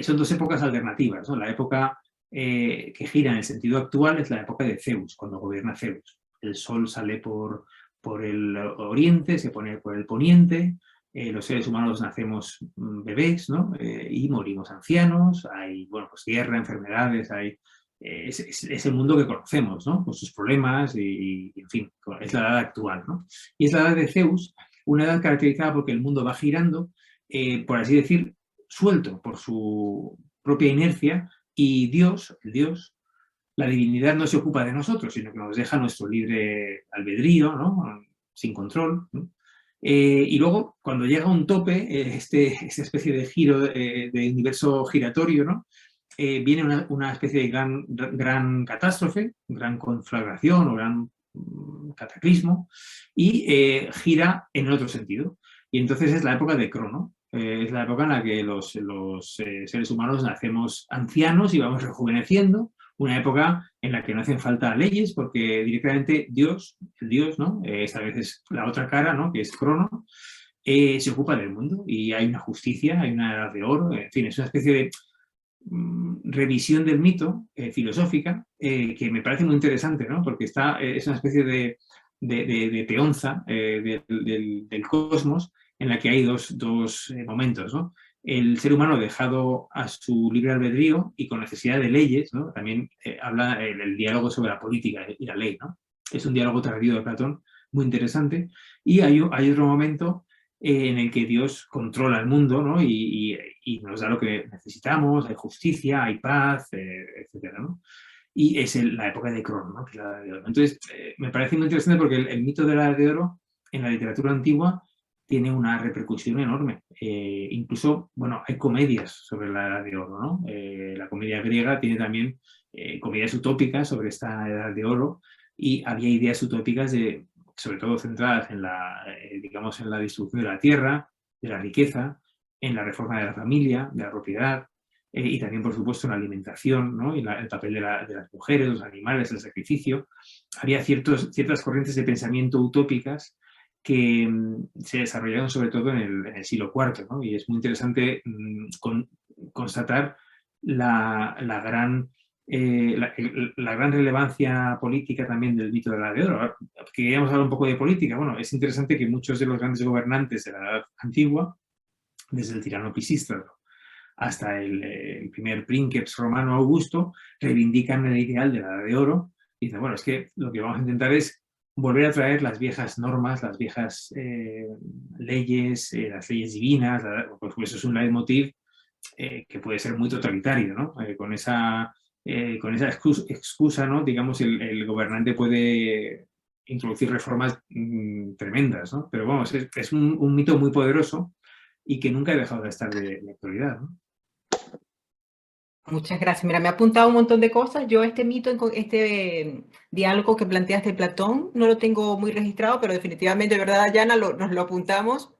son dos épocas alternativas, ¿no? La época que gira en el sentido actual es la época de Zeus, cuando gobierna Zeus. El sol sale por el oriente, se pone por el poniente, los seres humanos nacemos bebés, ¿no? Y morimos ancianos, hay pues guerra, enfermedades, es el mundo que conocemos, ¿no? Con sus problemas y, en fin, es la edad actual, ¿no? Y es la edad de Zeus, una edad caracterizada porque el mundo va girando, por así decir, suelto por su propia inercia, y Dios, el Dios, la divinidad, no se ocupa de nosotros, sino que nos deja nuestro libre albedrío, ¿no? Sin control, ¿no? Y luego, cuando llega a un tope, esta especie de giro de universo giratorio, ¿no? Viene una especie de gran catástrofe, gran conflagración o gran cataclismo, y gira en el otro sentido. Y entonces es la época de Crono. Es la época en la que los seres humanos nacemos ancianos y vamos rejuveneciendo, una época en la que no hacen falta leyes porque directamente Dios, el Dios, ¿no? Esta vez es la otra cara, ¿no? Que es Crono, se ocupa del mundo y hay una justicia, hay una edad de oro, en fin, es una especie de revisión del mito filosófica que me parece muy interesante, ¿no? Porque es una especie de peonza del cosmos en la que hay dos momentos, ¿no? El ser humano dejado a su libre albedrío y con necesidad de leyes, ¿no? También habla el diálogo sobre la política y la ley, ¿no? Es un diálogo tardío de Platón muy interesante. Y hay otro momento en el que Dios controla el mundo, ¿no? y nos da lo que necesitamos, hay justicia, hay paz, etcétera, ¿no? Y es la época de Crono, ¿no? Que es la Edad de Oro. Entonces, me parece muy interesante porque el mito de la Edad de Oro en la literatura antigua tiene una repercusión enorme. Incluso, bueno, hay comedias sobre la Edad de Oro, ¿no? La comedia griega tiene también comedias utópicas sobre esta Edad de Oro, y había ideas utópicas sobre todo centradas en digamos, en la distribución de la tierra, de la riqueza, en la reforma de la familia, de la propiedad, y también, por supuesto, en la alimentación, ¿no? Y el papel de las mujeres, los animales, el sacrificio. Había ciertas corrientes de pensamiento utópicas que se desarrollaron sobre todo en el siglo IV, ¿no? Y es muy interesante constatar la gran relevancia política también del mito de la Edad de Oro. Queríamos hablar un poco de política. Bueno, es interesante que muchos de los grandes gobernantes de la Edad Antigua, desde el tirano Pisístrato hasta el primer princeps romano Augusto, reivindican el ideal de la Edad de Oro y dicen, bueno, es que lo que vamos a intentar es volver a traer las viejas normas, las viejas leyes, las leyes divinas, pues eso es un leitmotiv que puede ser muy totalitario, ¿no? Con esa excusa, ¿no? Digamos, el gobernante puede introducir reformas tremendas, ¿no? Pero vamos, es un mito muy poderoso y que nunca ha dejado de estar de actualidad, ¿no? Muchas gracias. Mira, me ha apuntado un montón de cosas. Yo este mito, este diálogo que planteaste de Platón, no lo tengo muy registrado, pero definitivamente, de verdad, Dayana, nos lo apuntamos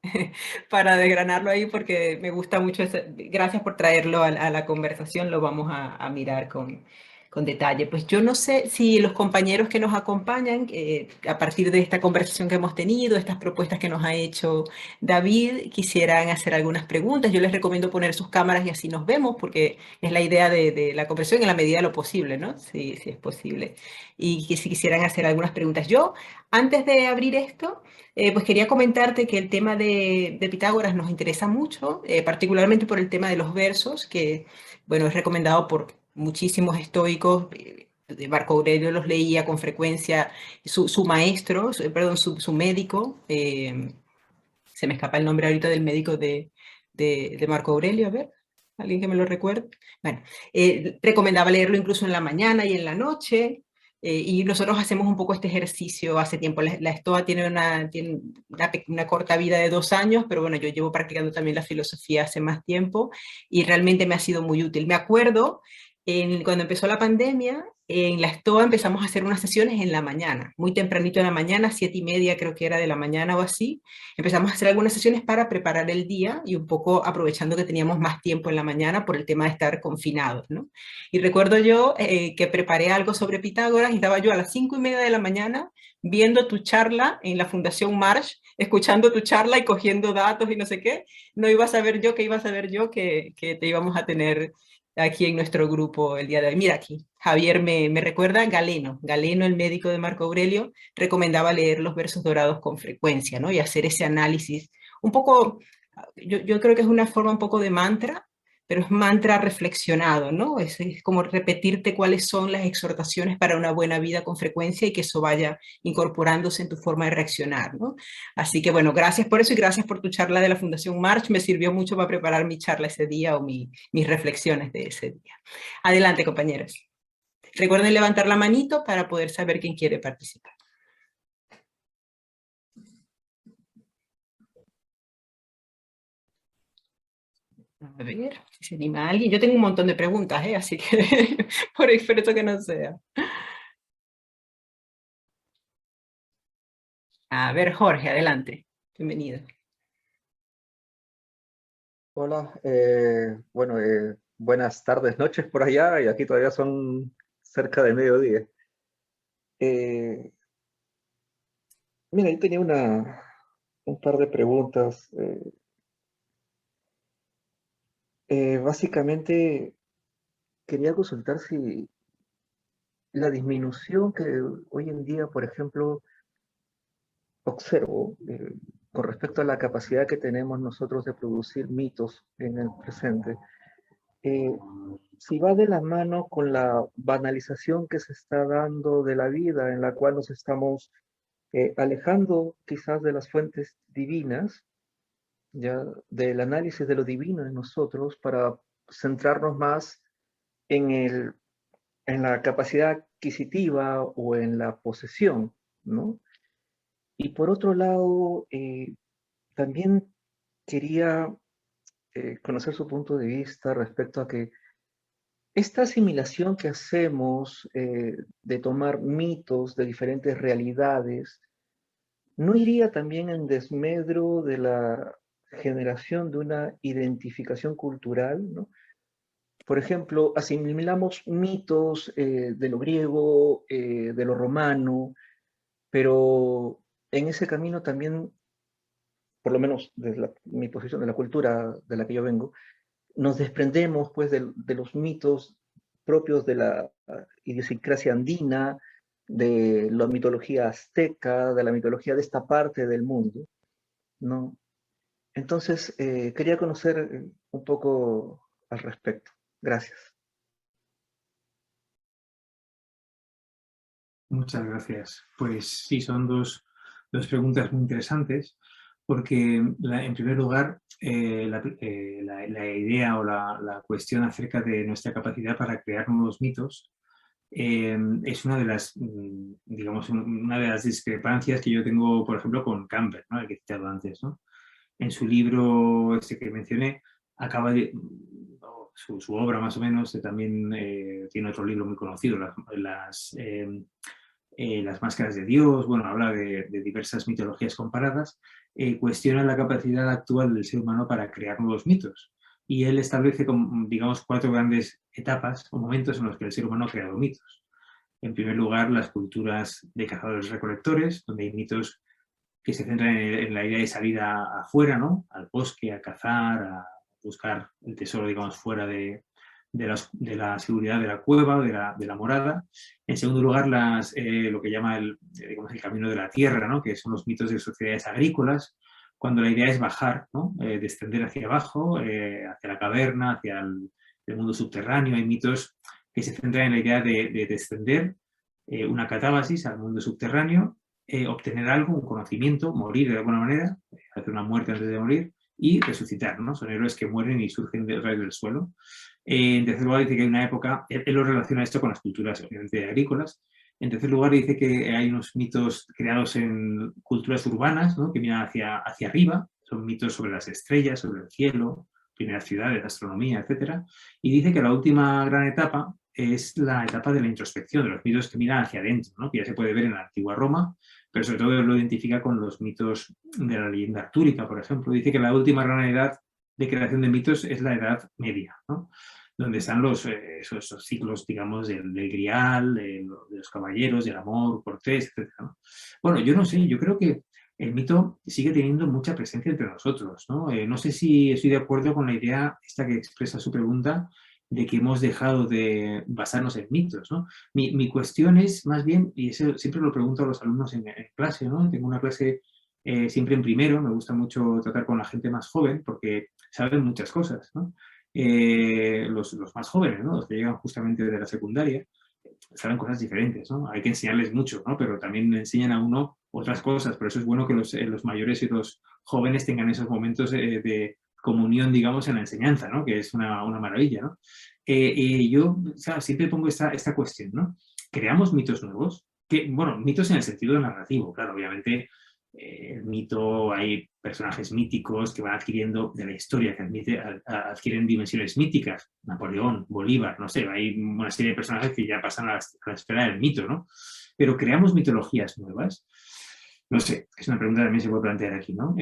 para desgranarlo ahí porque me gusta mucho. Gracias por traerlo a la conversación, lo vamos a mirar con detalle. Pues yo no sé si los compañeros que nos acompañan, a partir de esta conversación que hemos tenido, estas propuestas que nos ha hecho David, quisieran hacer algunas preguntas. Yo les recomiendo poner sus cámaras y así nos vemos porque es la idea de la conversación en la medida de lo posible, ¿no? Si es posible. Y que si quisieran hacer algunas preguntas. Yo, antes de abrir esto, pues quería comentarte que el tema de Pitágoras nos interesa mucho, particularmente por el tema de los versos, que, bueno, es recomendado por muchísimos estoicos. De Marco Aurelio los leía con frecuencia, su maestro, perdón, su médico, se me escapa el nombre ahorita del médico de Marco Aurelio, a ver, alguien que me lo recuerde. Bueno, recomendaba leerlo incluso en la mañana y en la noche, y nosotros hacemos un poco este ejercicio hace tiempo. La Estoa tiene una corta vida de 2 años, pero bueno, yo llevo practicando también la filosofía hace más tiempo y realmente me ha sido muy útil. Me acuerdo cuando empezó la pandemia, en la Estoa empezamos a hacer unas sesiones en la mañana, muy tempranito en la mañana, 7:30 creo que era de la mañana o así. Empezamos a hacer algunas sesiones para preparar el día y un poco aprovechando que teníamos más tiempo en la mañana por el tema de estar confinados, ¿no? Y recuerdo yo que preparé algo sobre Pitágoras y estaba yo a las 5:30 de la mañana viendo tu charla en la Fundación Marsh, escuchando tu charla y cogiendo datos y no sé qué. No iba a saber yo que iba a saber yo que te íbamos a tener aquí en nuestro grupo el día de hoy. Mira aquí, Javier me recuerda Galeno, el médico de Marco Aurelio, recomendaba leer los versos dorados con frecuencia, ¿no? Y hacer ese análisis un poco, yo creo que es una forma un poco de mantra, pero es mantra reflexionado, ¿no? Es como repetirte cuáles son las exhortaciones para una buena vida con frecuencia y que eso vaya incorporándose en tu forma de reaccionar, ¿no? Así que bueno, gracias por eso y gracias por tu charla de la Fundación March. Me sirvió mucho para preparar mi charla ese día o mis reflexiones de ese día. Adelante, compañeros. Recuerden levantar la manito para poder saber quién quiere participar. A ver si se anima alguien. Yo tengo un montón de preguntas, así que por experto que no sea. A ver, Jorge, adelante. Bienvenido. Hola, bueno, buenas tardes, noches por allá, y aquí todavía son cerca del mediodía. Mira, yo tenía un par de preguntas. Básicamente, quería consultar si la disminución que hoy en día, por ejemplo, observo con respecto a la capacidad que tenemos nosotros de producir mitos en el presente, eh, si va de la mano con la banalización que se está dando de la vida, en la cual nos estamos alejando quizás de las fuentes divinas, ya del análisis de lo divino en nosotros, para centrarnos más en en la capacidad adquisitiva o en la posesión, ¿no? Y por otro lado, también quería conocer su punto de vista respecto a que esta asimilación que hacemos de tomar mitos de diferentes realidades, ¿no iría también en desmedro de la generación de una identificación cultural, ¿no? por ejemplo, asimilamos mitos de lo griego, de lo romano, pero en ese camino también, por lo menos desde mi posición de la cultura de la que yo vengo, nos desprendemos pues de los mitos propios de la idiosincrasia andina, de la mitología azteca, de la mitología de esta parte del mundo, ¿no? Entonces, quería conocer un poco al respecto. Gracias. Muchas gracias. Pues sí, son dos preguntas muy interesantes, porque en primer lugar, la idea o la cuestión acerca de nuestra capacidad para crear nuevos mitos es una de las, digamos, una de las discrepancias que yo tengo, por ejemplo, con Campbell, ¿no? El que he citado antes, ¿no? En su libro este que mencioné, acaba de, su obra más o menos, también tiene otro libro muy conocido, las máscaras de Dios, bueno, habla de diversas mitologías comparadas, cuestiona la capacidad actual del ser humano para crear nuevos mitos. Y él establece, digamos, 4 grandes etapas o momentos en los que el ser humano ha creado mitos. En primer lugar, las culturas de cazadores-recolectores, donde hay mitos que se centran en la idea de salir afuera, ¿no? Al bosque, a cazar, a buscar el tesoro, digamos, fuera de la seguridad de la cueva, de la morada. En segundo lugar, lo que llama digamos, el camino de la tierra, ¿no? Que son los mitos de sociedades agrícolas, cuando la idea es bajar, ¿no? Descender hacia abajo, hacia la caverna, hacia el mundo subterráneo. Hay mitos que se centran en la idea de descender, una catábasis al mundo subterráneo, obtener algo, un conocimiento, morir de alguna manera, hacer una muerte antes de morir, y resucitar, ¿no? Son héroes que mueren y surgen del suelo. En tercer lugar, dice que hay una época, él lo relaciona esto con las culturas, obviamente, agrícolas. En tercer lugar, dice que hay unos mitos creados en culturas urbanas, ¿no? Que miran hacia arriba, son mitos sobre las estrellas, sobre el cielo, primeras ciudades, astronomía, etc. Y dice que la última gran etapa es la etapa de la introspección, de los mitos que miran hacia adentro, ¿no? Que ya se puede ver en la antigua Roma, pero sobre todo lo identifica con los mitos de la leyenda artúrica, por ejemplo. Dice que la última gran edad de creación de mitos es la Edad Media, ¿no? Donde están esos ciclos, digamos, del Grial, de los caballeros, del amor, Cortés, etc., ¿no? Bueno, yo no sé, yo creo que el mito sigue teniendo mucha presencia entre nosotros, ¿no? No sé si estoy de acuerdo con la idea esta que expresa su pregunta, de que hemos dejado de basarnos en mitos, ¿no? Mi cuestión es más bien, y eso siempre lo pregunto a los alumnos en clase, ¿no? Tengo una clase siempre en primero, me gusta mucho tratar con la gente más joven porque saben muchas cosas, ¿no? Los más jóvenes, ¿no? Los que llegan justamente de la secundaria, saben cosas diferentes, ¿no? Hay que enseñarles mucho, ¿no? Pero también le enseñan a uno otras cosas, por eso es bueno que los mayores y los jóvenes tengan esos momentos de comunión, digamos, en la enseñanza, ¿no? Que es una maravilla, ¿no? Yo, o sea, siempre pongo esta cuestión, ¿no? ¿Creamos mitos nuevos? Bueno, mitos en el sentido narrativo, claro, obviamente el mito, hay personajes míticos que van adquiriendo de la historia, que adquieren dimensiones míticas, Napoleón, Bolívar, no sé, hay una serie de personajes que ya pasan a la esfera del mito, ¿no? Pero ¿creamos mitologías nuevas? No sé, es una pregunta que también se puede plantear aquí, ¿no?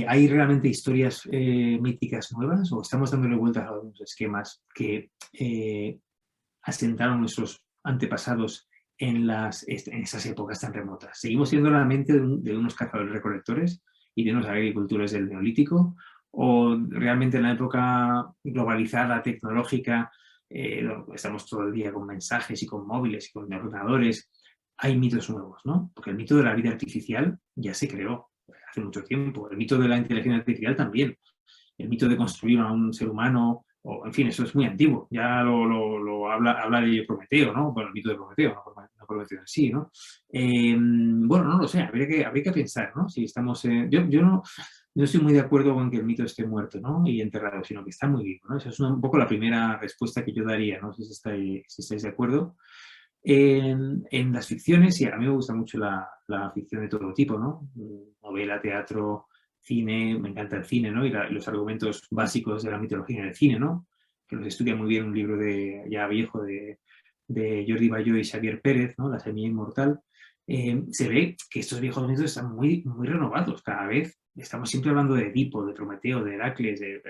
¿Hay realmente historias míticas nuevas o estamos dándole vueltas a algunos esquemas que asentaron nuestros antepasados en esas épocas tan remotas? ¿Seguimos siendo la mente de unos cazadores-recolectores y de unos agricultores del Neolítico? ¿O realmente en la época globalizada, tecnológica, estamos todo el día con mensajes y con móviles y con ordenadores, hay mitos nuevos, ¿no? Porque el mito de la vida artificial ya se creó hace mucho tiempo. El mito de la inteligencia artificial también. El mito de construir a un ser humano, o, en fin, eso es muy antiguo. Ya lo habla de Prometeo, ¿no? Bueno, el mito de Prometeo, no Prometeo en sí, ¿no? Bueno, no lo sé, habría que pensar, ¿no? Si estamos... yo no estoy muy de acuerdo con que el mito esté muerto, ¿no? Y enterrado, sino que está muy vivo, ¿no? Esa es un poco la primera respuesta que yo daría, no sé si estáis de acuerdo. En las ficciones, sí, a mí me gusta mucho la ficción de todo tipo, ¿no? Novela, teatro, cine, me encanta el cine, ¿no? Y los argumentos básicos de la mitología en el cine, ¿no? Que los estudia muy bien un libro ya viejo de Jordi Bayó y Xavier Pérez, ¿no? La semilla inmortal. Se ve que estos viejos mitos están muy, muy renovados. Cada vez estamos siempre hablando de Edipo, de Prometeo, de Heracles, de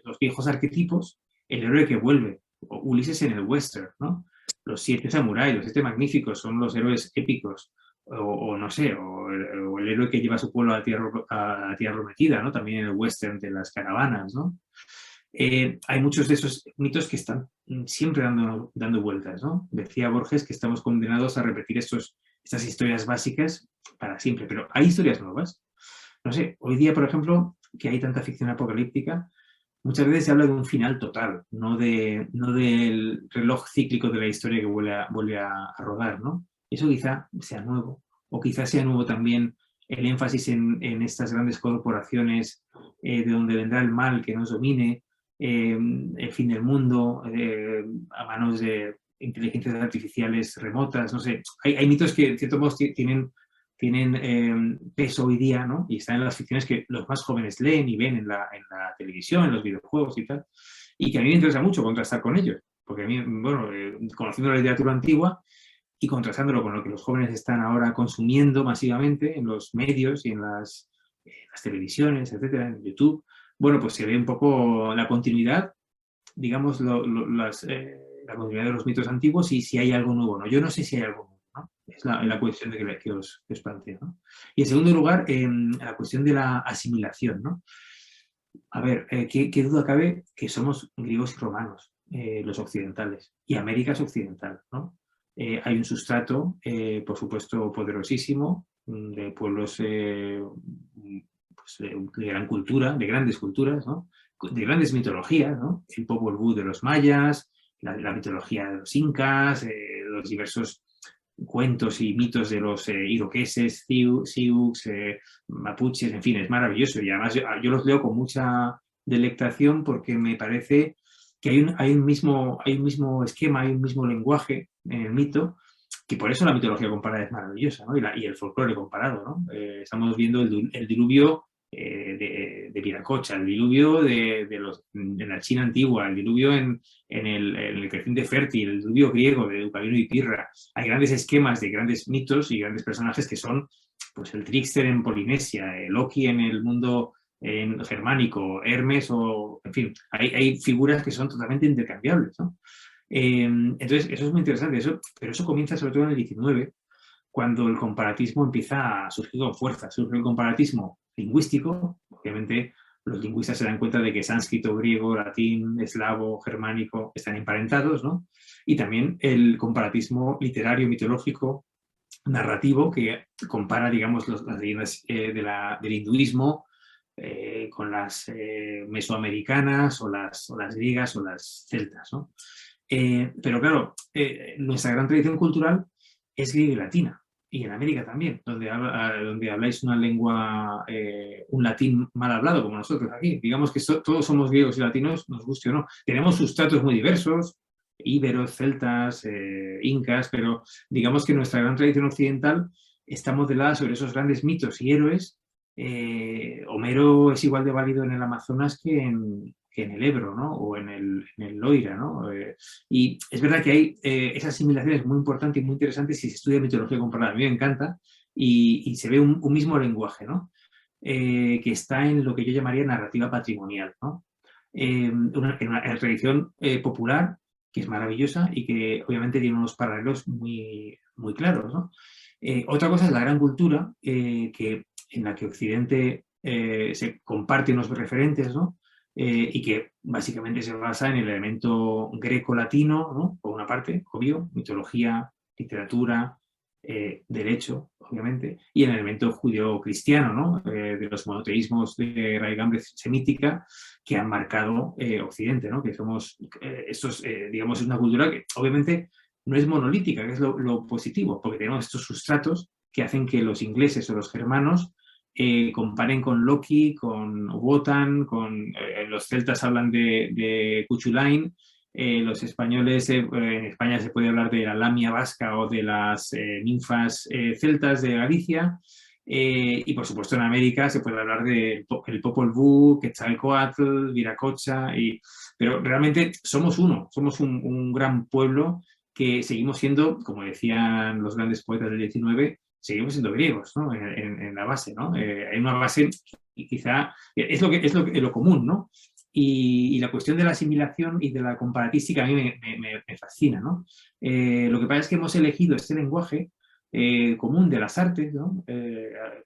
los viejos arquetipos, el héroe que vuelve, o Ulises en el western, ¿no? Los 7 samuráis, los 7 magníficos son los héroes épicos, o no sé, o el héroe que lleva a su pueblo a la tierra prometida, ¿no? También en el western de las caravanas, ¿no? Hay muchos de esos mitos que están siempre dando vueltas, ¿no? Decía Borges que estamos condenados a repetir estas historias básicas para siempre, pero hay historias nuevas. No sé, hoy día, por ejemplo, que hay tanta ficción apocalíptica, muchas veces se habla de un final total, no del reloj cíclico de la historia que vuelve a rodar, ¿no? Eso quizá sea nuevo, o quizá sea nuevo también el énfasis en estas grandes corporaciones de donde vendrá el mal que nos domine, el fin del mundo, a manos de inteligencias artificiales remotas, no sé. Hay mitos que, en cierto modo, tienen peso hoy día, ¿no? Y están en las ficciones que los más jóvenes leen y ven en la televisión, en los videojuegos y tal, y que a mí me interesa mucho contrastar con ellos, porque a mí, bueno, conociendo la literatura antigua y contrastándolo con lo que los jóvenes están ahora consumiendo masivamente en los medios y en las televisiones, etcétera, en YouTube, bueno, pues se ve un poco la continuidad, digamos, la continuidad de los mitos antiguos y si hay algo nuevo, ¿no? Yo no sé si hay algo nuevo, ¿no? Es la cuestión que os planteo, ¿no? Y en segundo lugar, la cuestión de la asimilación, ¿no? A ver, ¿qué duda cabe que somos griegos y romanos, los occidentales, y América es occidental, ¿no? Hay un sustrato, por supuesto, poderosísimo, de pueblos de gran cultura, de grandes culturas, ¿no? De grandes mitologías, ¿no? El Popol Vuh de los mayas, la mitología de los incas, los diversos cuentos y mitos de los iroqueses, sioux, mapuches, en fin, es maravilloso. Y además yo los leo con mucha delectación porque me parece que hay un mismo esquema, hay un mismo lenguaje en el mito, que por eso la mitología comparada es maravillosa, ¿no? Y el folclore comparado, ¿no? Estamos viendo el diluvio de Viracocha, el diluvio de la China antigua, el diluvio en el creciente fértil, el diluvio griego de Deucalión y Pirra. Hay grandes esquemas de grandes mitos y grandes personajes que son pues, el Trickster en Polinesia, Loki en el mundo germánico, Hermes, o en fin, hay figuras que son totalmente intercambiables, ¿no? Entonces, eso es muy interesante, pero eso comienza sobre todo en el 19, cuando el comparatismo empieza a surgir con fuerza. Surge el comparatismo lingüístico, obviamente los lingüistas se dan cuenta de que sánscrito, griego, latín, eslavo, germánico están emparentados, ¿no? Y también el comparatismo literario, mitológico, narrativo, que compara, digamos, las leyendas del hinduismo con las mesoamericanas o las griegas o las celtas, ¿no? Pero claro, nuestra gran tradición cultural es griega y latina, y en América también, donde habláis una lengua, un latín mal hablado, como nosotros aquí. Digamos que todos somos griegos y latinos, nos guste o no. Tenemos sustratos muy diversos, íberos, celtas, incas, pero digamos que nuestra gran tradición occidental está modelada sobre esos grandes mitos y héroes. Homero es igual de válido en el Amazonas que en el Ebro, ¿no? O en el Loira, ¿no? Y es verdad que hay esa asimilación es muy importante y muy interesante si se estudia mitología comparada. A mí me encanta y se ve un mismo lenguaje, ¿no? Que está en lo que yo llamaría narrativa patrimonial, ¿no? Una tradición popular que es maravillosa y que obviamente tiene unos paralelos muy, muy claros, ¿no? Otra cosa es la gran cultura en la que Occidente se comparte unos referentes, ¿no? Y que básicamente se basa en el elemento greco-latino, ¿no? Por una parte, obvio, mitología, literatura, derecho, obviamente, y en el elemento judeo-cristiano, ¿no? De los monoteísmos de raigambre semítica que han marcado Occidente, ¿no? Que somos, digamos, es una cultura que obviamente no es monolítica, que es lo positivo, porque tenemos estos sustratos que hacen que los ingleses o los germanos comparen con Loki, con Wotan, los celtas hablan de Cuchulain, los españoles, en España se puede hablar de la lamia vasca o de las ninfas celtas de Galicia, y por supuesto en América se puede hablar del Popol Vuh, Quetzalcóatl, Viracocha, pero realmente somos somos un gran pueblo que seguimos siendo, como decían los grandes poetas del 19, seguimos siendo griegos, ¿no? En la base, ¿no? Hay una base y quizá es lo común, ¿no? Y la cuestión de la asimilación y de la comparatística a mí me fascina, ¿no? Lo que pasa es que hemos elegido este lenguaje común de las artes, ¿no?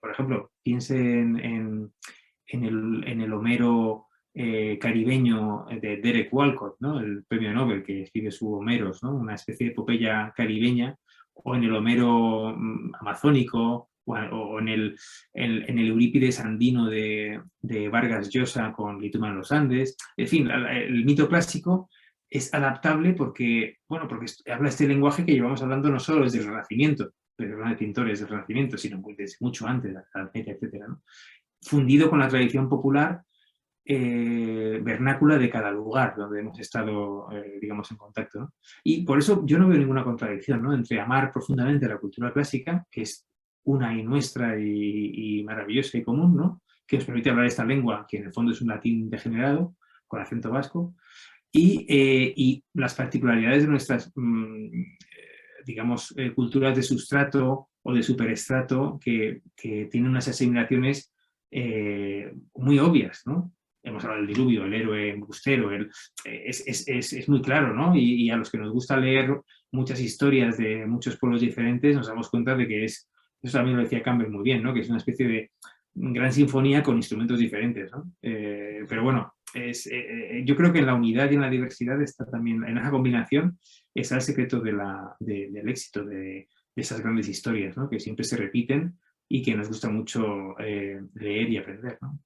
Por ejemplo, piensen en el Homero caribeño de Derek Walcott, ¿no? El premio Nobel que escribe su Homeros, ¿no? Una especie de epopeya caribeña, o en el Homero amazónico, o en el Eurípides andino de Vargas Llosa con Lituma en los Andes. En fin, el mito clásico es adaptable porque, bueno, porque habla este lenguaje que llevamos hablando no solo desde el Renacimiento, de pintores del Renacimiento, sino desde mucho antes, la Edad Media, etcétera, ¿no? Fundido con la tradición popular vernácula de cada lugar donde hemos estado, digamos, en contacto, ¿no? Y por eso yo no veo ninguna contradicción, ¿no?, entre amar profundamente la cultura clásica, que es una y nuestra y maravillosa y común, ¿no?, que nos permite hablar esta lengua, que en el fondo es un latín degenerado, con acento vasco, y las particularidades de nuestras, digamos, culturas de sustrato o de superestrato que tienen unas asimilaciones muy obvias, ¿no? Hemos hablado del diluvio, el héroe embustero, es muy claro, ¿no? Y a los que nos gusta leer muchas historias de muchos pueblos diferentes nos damos cuenta de que eso también lo decía Campbell muy bien, ¿no?, que es una especie de gran sinfonía con instrumentos diferentes, ¿no? Pero bueno, yo creo que en la unidad y en la diversidad está también, en esa combinación, está el secreto del éxito de esas grandes historias, ¿no?, que siempre se repiten y que nos gusta mucho leer y aprender, ¿no?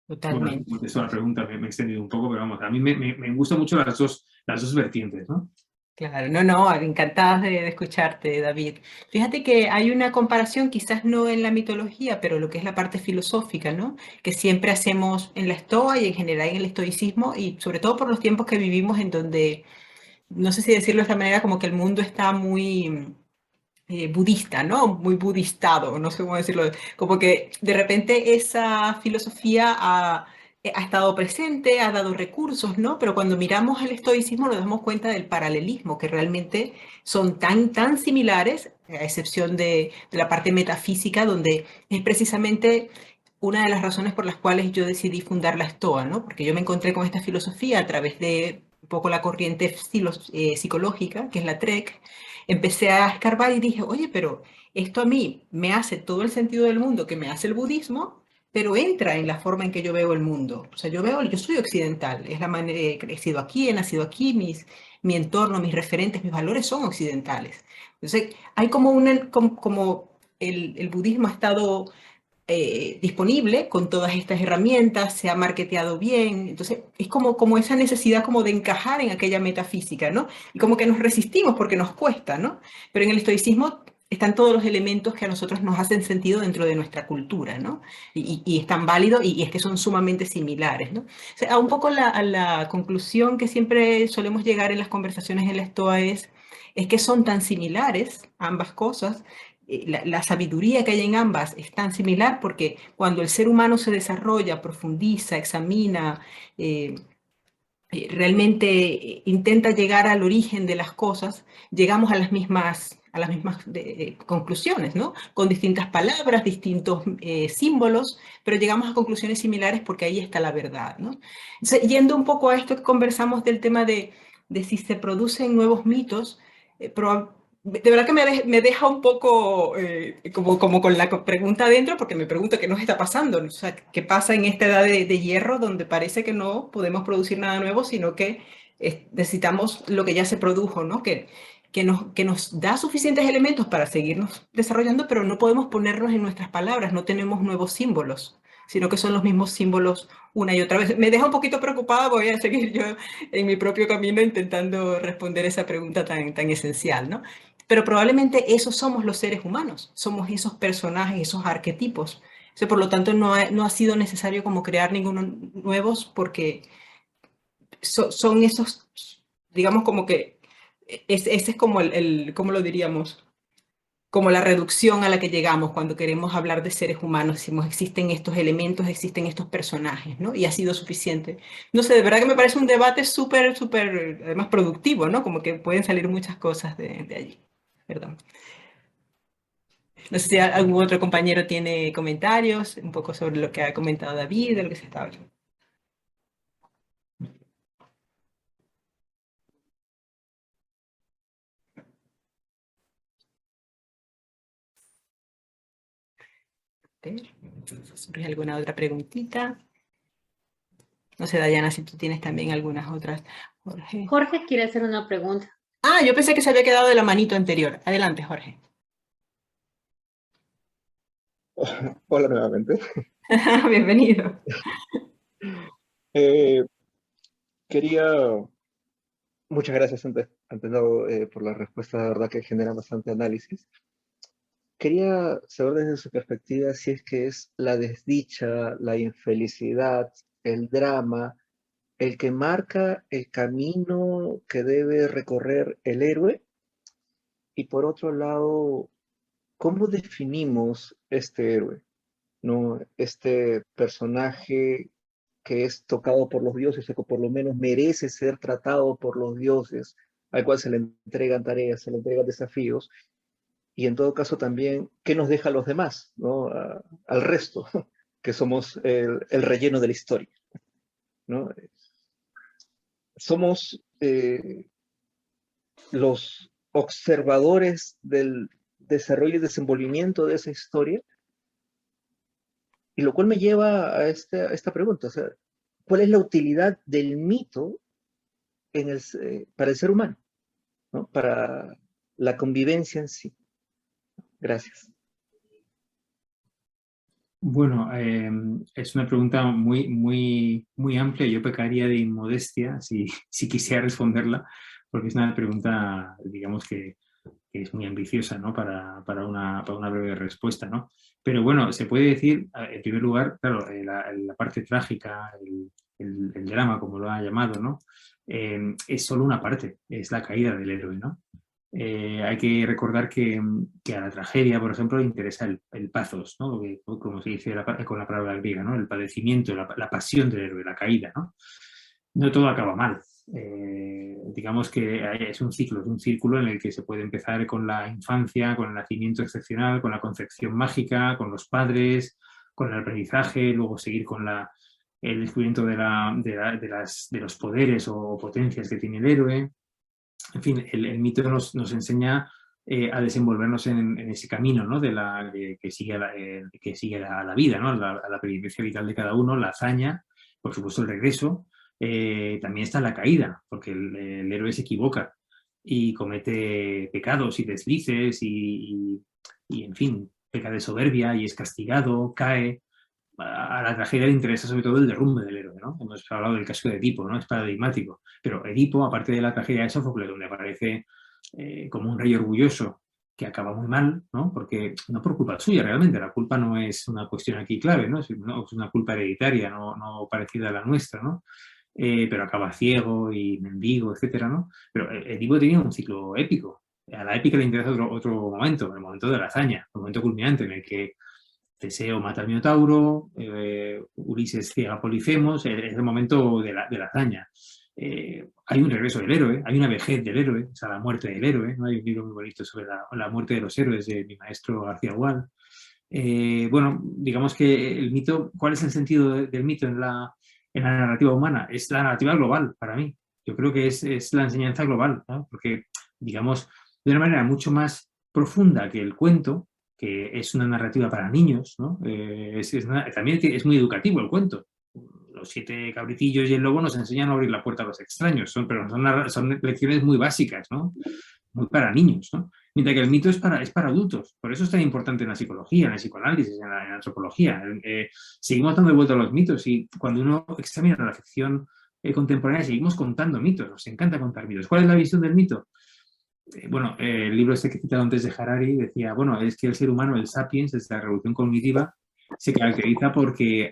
Totalmente. Bueno, contesto a la pregunta, me he extendido un poco, pero vamos, a mí me gustan mucho las dos vertientes, ¿no? Claro, no, encantadas de escucharte, David. Fíjate que hay una comparación, quizás no en la mitología, pero lo que es la parte filosófica, ¿no? Que siempre hacemos en la Estoa y en general en el estoicismo, y sobre todo por los tiempos que vivimos en donde, no sé si decirlo de esta manera, como que el mundo está muy budista, ¿no? Muy budistado, no sé cómo decirlo, como que de repente esa filosofía ha estado presente, ha dado recursos, ¿no? Pero cuando miramos al estoicismo nos damos cuenta del paralelismo, que realmente son tan similares, a excepción de la parte metafísica, donde es precisamente una de las razones por las cuales yo decidí fundar la Estoa, ¿no? Porque yo me encontré con esta filosofía a través de un poco la corriente psicológica, que es la TREC. Empecé a escarbar y dije, oye, pero esto a mí me hace todo el sentido del mundo que me hace el budismo, pero entra en la forma en que yo veo el mundo. O sea, yo soy occidental, es la manera, he crecido aquí, he nacido aquí, mi entorno, mis referentes, mis valores son occidentales. Entonces, hay como el budismo ha estado disponible con todas estas herramientas, se ha marketeado bien, entonces es como esa necesidad como de encajar en aquella metafísica, ¿no? Y como que nos resistimos porque nos cuesta, ¿no? Pero en el estoicismo están todos los elementos que a nosotros nos hacen sentido dentro de nuestra cultura, ¿no? Y están válidos y es que son sumamente similares, ¿no? O sea, un poco a la conclusión que siempre solemos llegar en las conversaciones en la Estoa es que son tan similares ambas cosas, la sabiduría que hay en ambas es tan similar porque cuando el ser humano se desarrolla, profundiza, examina, eh, realmente intenta llegar al origen de las cosas, llegamos a las mismas conclusiones, ¿no? Con distintas palabras, distintos símbolos, pero llegamos a conclusiones similares porque ahí está la verdad, ¿no? Entonces, yendo un poco a esto que conversamos del tema de si se producen nuevos mitos, de verdad que me deja un poco como con la pregunta adentro, porque me pregunto qué nos está pasando, o sea, qué pasa en esta edad de hierro donde parece que no podemos producir nada nuevo, sino que necesitamos lo que ya se produjo, ¿no? Que nos da suficientes elementos para seguirnos desarrollando, pero no podemos ponernos en nuestras palabras, no tenemos nuevos símbolos, sino que son los mismos símbolos una y otra vez. Me deja un poquito preocupada, voy a seguir yo en mi propio camino intentando responder esa pregunta tan esencial, ¿no? Pero probablemente esos somos los seres humanos, somos esos personajes, esos arquetipos. O sea, por lo tanto, no ha sido necesario como crear ninguno nuevos porque son esos, digamos como que, ese es como ¿cómo lo diríamos? Como la reducción a la que llegamos cuando queremos hablar de seres humanos, decimos, existen estos elementos, existen estos personajes, ¿no? Y ha sido suficiente. No sé, de verdad que me parece un debate súper, además productivo, ¿no? Como que pueden salir muchas cosas de allí. Perdón. No sé si algún otro compañero tiene comentarios un poco sobre lo que ha comentado David, de lo que se está hablando. ver, si surge alguna otra preguntita. No sé, Dayana, si tú tienes también algunas otras. Jorge. Jorge quiere hacer una pregunta. Ah, yo pensé que se había quedado de la manito anterior. Adelante, Jorge. Hola nuevamente. Bienvenido. Muchas gracias antes todo, por la respuesta, de verdad que genera bastante análisis. Quería saber desde su perspectiva si es que es la desdicha, la infelicidad, el drama, el que marca el camino que debe recorrer el héroe. Y por otro lado, ¿cómo definimos este héroe? ¿No? Este personaje que es tocado por los dioses, o que por lo menos merece ser tratado por los dioses, al cual se le entregan tareas, se le entregan desafíos, y en todo caso también, ¿qué nos deja a los demás, ¿no? Al resto, que somos el relleno de la historia, ¿no? Somos los observadores del desarrollo y desenvolvimiento de esa historia, y lo cual me lleva a esta pregunta, o sea, ¿cuál es la utilidad del mito para el ser humano, ¿no? Para la convivencia en sí? Gracias. Bueno, es una pregunta muy amplia. Yo pecaría de inmodestia si quisiera responderla, porque es una pregunta, digamos, que es muy ambiciosa, ¿no? para una breve respuesta, ¿no? Pero bueno, se puede decir, en primer lugar, claro, la parte trágica, el drama, como lo ha llamado, ¿no? Es solo una parte, es la caída del héroe, ¿no? Hay que recordar que a la tragedia, por ejemplo, le interesa el pathos, ¿no? Como se dice con la palabra griega, ¿no? El padecimiento, la pasión del héroe, la caída, ¿no? No todo acaba mal. Digamos que es un ciclo, es un círculo en el que se puede empezar con la infancia, con el nacimiento excepcional, con la concepción mágica, con los padres, con el aprendizaje, luego seguir con el descubrimiento de los poderes o potencias que tiene el héroe. En fin, el mito nos enseña a desenvolvernos en ese camino, ¿no? Que sigue a la vida, ¿no? a la peripecia vital de cada uno, la hazaña, por supuesto el regreso. También está la caída, porque el héroe se equivoca y comete pecados y deslices y en fin, peca de soberbia y es castigado, cae. A la tragedia le interesa sobre todo el derrumbe del héroe, ¿no? Hemos hablado del caso de Edipo, ¿no? Es paradigmático. Pero Edipo, aparte de la tragedia de Sófocles, donde aparece como un rey orgulloso que acaba muy mal, ¿no? Porque no por culpa suya, realmente. La culpa no es una cuestión aquí clave, ¿no? Es una culpa hereditaria, no parecida a la nuestra, ¿no? Pero acaba ciego y mendigo, etcétera, ¿no? Pero Edipo tenía un ciclo épico. A la épica le interesa otro momento, el momento de la hazaña, el momento culminante en el que Teseo mata al Minotauro, Ulises ciega a Polifemos, es el momento de la hazaña. Hay un regreso del héroe, hay una vejez del héroe, o sea, la muerte del héroe, ¿no? Hay un libro muy bonito sobre la muerte de los héroes de mi maestro García Gual. Bueno, digamos que el mito, ¿cuál es el sentido del mito en la narrativa humana? Es la narrativa global, para mí. Yo creo que es la enseñanza global, ¿no? Porque, digamos, de una manera mucho más profunda que el cuento, que es una narrativa para niños, ¿no? También es muy educativo el cuento. Los 7 cabritillos y el lobo nos enseñan a abrir la puerta a los extraños, pero son lecciones muy básicas, ¿no? Muy para niños, ¿no? Mientras que el mito es para adultos. Por eso es tan importante en la psicología, en el psicoanálisis, en la antropología. Seguimos dando vuelta a los mitos y cuando uno examina la ficción contemporánea seguimos contando mitos. Nos encanta contar mitos. ¿Cuál es la visión del mito? Bueno, el libro este que he citado antes de Harari decía, bueno, es que el ser humano, el sapiens, desde la revolución cognitiva, se caracteriza porque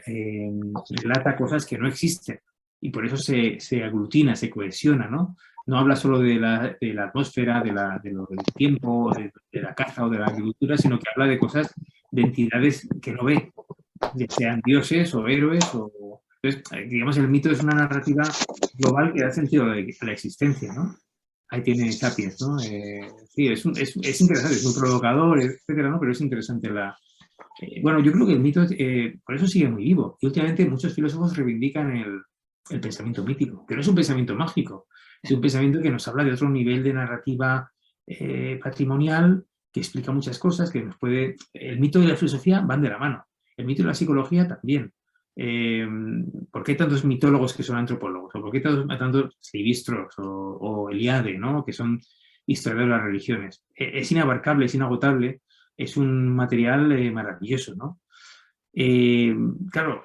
relata cosas que no existen y por eso se aglutina, se cohesiona, ¿no? No habla solo de la atmósfera, del tiempo, de la caza o de la agricultura, sino que habla de cosas, de entidades que no ve, ya sean dioses o héroes o... Entonces, digamos, el mito es una narrativa global que da sentido a la existencia, ¿no? Ahí tiene Sapiens, ¿no? Sí, es interesante, es muy provocador, etcétera, ¿no? Pero es interesante bueno, yo creo que el mito, por eso sigue muy vivo. Y últimamente muchos filósofos reivindican el pensamiento mítico, que no es un pensamiento mágico, es un pensamiento que nos habla de otro nivel de narrativa patrimonial, que explica muchas cosas, que nos puede... El mito y la filosofía van de la mano. el mito y la psicología también. ¿Por qué hay tantos mitólogos que son antropólogos? ¿O por qué hay tantos Lévi-Strauss o Eliade, ¿no? Que son historiadores de las religiones? Es inabarcable, es inagotable, es un material maravilloso, ¿no? Claro,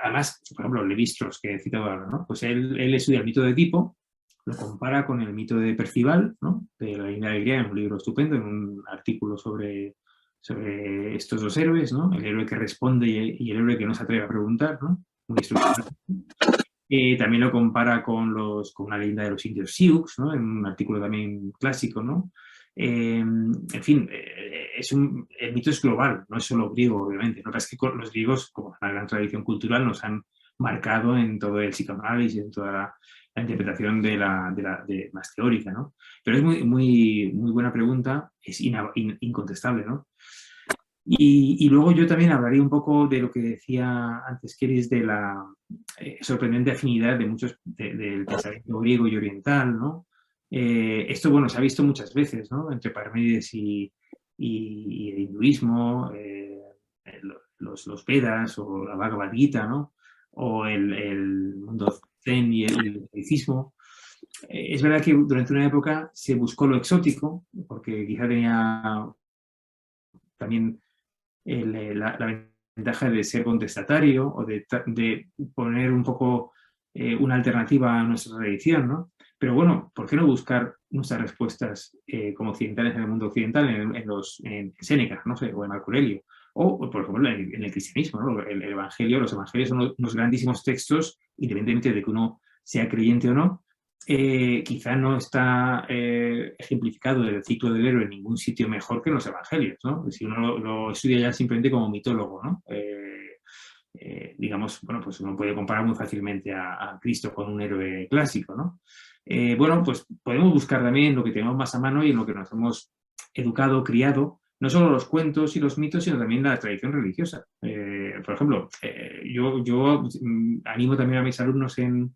además, por ejemplo, Lévi-Strauss, que he citado ahora, ¿no? Pues él estudia el mito de Edipo, lo compara con el mito de Percival, ¿no? De la Divina Alegría, en un libro estupendo, en un artículo sobre estos dos héroes, ¿no? El héroe que responde y el héroe que no se atreve a preguntar, ¿no? Una instrucción. También lo compara con una leyenda de los indios Sioux, ¿no? En un artículo también clásico, ¿no? En fin, el mito es global, no es solo griego, obviamente. Lo que pasa es que los griegos, como una gran tradición cultural, nos han marcado en todo el psicoanálisis, en toda la interpretación más teórica, ¿no? Pero es muy buena pregunta, es incontestable, ¿no? Y luego yo también hablaría un poco de lo que decía antes Keris, de la sorprendente afinidad de muchos del pensamiento griego y oriental, ¿no? Esto, bueno, se ha visto muchas veces, ¿no? Entre Parménides y el hinduismo, los Vedas o la Bhagavad Gita, ¿no? O el mundo zen y el estoicismo. Es verdad que durante una época se buscó lo exótico, porque quizá tenía también la ventaja de ser contestatario o de poner un poco una alternativa a nuestra tradición, ¿no? Pero bueno, ¿por qué no buscar nuestras respuestas como occidentales en el mundo occidental, en Séneca, no sé, o en Marco Aurelio? O, por ejemplo, en el cristianismo, ¿no? El evangelio, los evangelios son unos grandísimos textos, independientemente de que uno sea creyente o no. Quizá no está ejemplificado el ciclo del héroe en ningún sitio mejor que en los evangelios, ¿no? Si uno lo estudia ya simplemente como mitólogo, ¿no? Digamos, bueno, pues uno puede comparar muy fácilmente a Cristo con un héroe clásico, ¿no? Bueno, pues podemos buscar también lo que tenemos más a mano y en lo que nos hemos educado, criado, no solo los cuentos y los mitos, sino también la tradición religiosa. Por ejemplo, yo animo también a mis alumnos en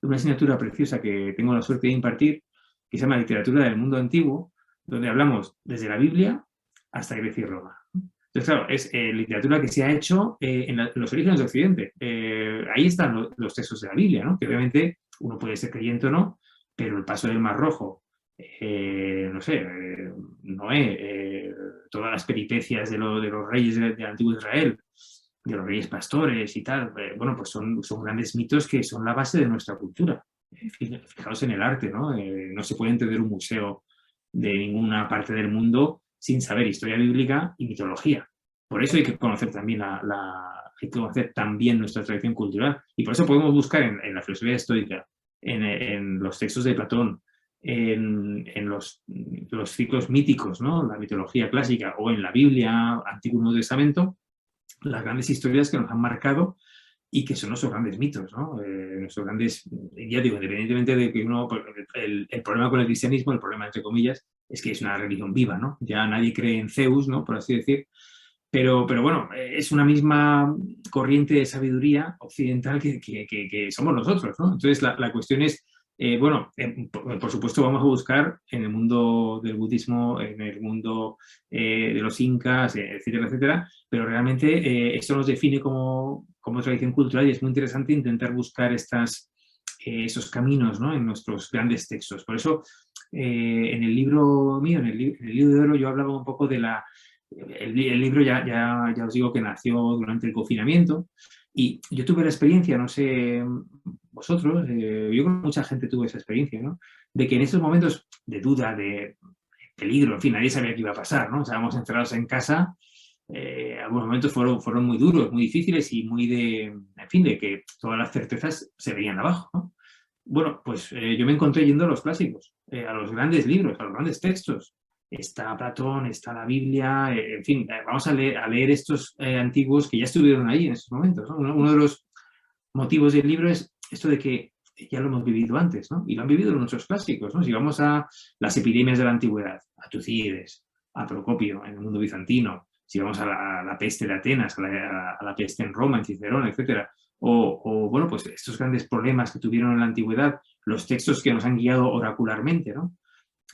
una asignatura preciosa que tengo la suerte de impartir, que se llama Literatura del Mundo Antiguo, donde hablamos desde la Biblia hasta Grecia y Roma. Entonces, claro, es literatura que se ha hecho en los orígenes de Occidente. Ahí están los textos de la Biblia, ¿no? Que obviamente uno puede ser creyente o no, pero el paso del Mar Rojo, no sé, Noé, todas las peripecias de los reyes del antiguo Israel, de los reyes pastores y tal, bueno, pues son grandes mitos que son la base de nuestra cultura. Fijaos en el arte, ¿no? No se puede entender un museo de ninguna parte del mundo sin saber historia bíblica y mitología. Por eso hay que conocer también hay que conocer también nuestra tradición cultural. Y por eso podemos buscar en la filosofía estoica, en los textos de Platón, en los ciclos míticos, ¿no? La mitología clásica, o en la Biblia, Antiguo y Nuevo Testamento, las grandes historias que nos han marcado y que son nuestros grandes mitos, ¿no? Nuestros grandes, ya digo, independientemente de que uno, el problema con el cristianismo, el problema entre comillas, es que es una religión viva, ¿no? Ya nadie cree en Zeus, ¿no? Por así decir. Pero bueno, es una misma corriente de sabiduría occidental que somos nosotros, ¿no? Entonces la cuestión es, bueno, por supuesto vamos a buscar en el mundo del budismo, en el mundo de los incas, etcétera, etcétera, pero realmente esto nos define como tradición cultural y es muy interesante intentar buscar esos caminos, ¿no? En nuestros grandes textos. Por eso, en el libro mío, en el libro de oro, yo hablaba un poco de el libro ya os digo que nació durante el confinamiento y yo tuve la experiencia, no sé vosotros, yo creo que mucha gente tuvo esa experiencia, ¿no? De que en estos momentos de duda, de peligro, en fin, nadie sabía qué iba a pasar, ¿no? Estábamos encerrados en casa, algunos momentos fueron muy duros, muy difíciles y en fin, de que todas las certezas se veían abajo, ¿no? Bueno, pues yo me encontré yendo a los clásicos, a los grandes libros, a los grandes textos. Está Platón, está la Biblia, en fin, vamos a leer estos antiguos que ya estuvieron ahí en esos momentos, ¿no? Uno de los motivos del libro es esto de que ya lo hemos vivido antes, ¿no? Y lo han vivido nuestros clásicos, ¿no? Si vamos a las epidemias de la antigüedad, a Tucídides, a Procopio en el mundo bizantino, si vamos a la peste de Atenas, a la peste en Roma, en Cicerón, etcétera, o bueno, pues estos grandes problemas que tuvieron en la antigüedad, los textos que nos han guiado oracularmente, ¿no?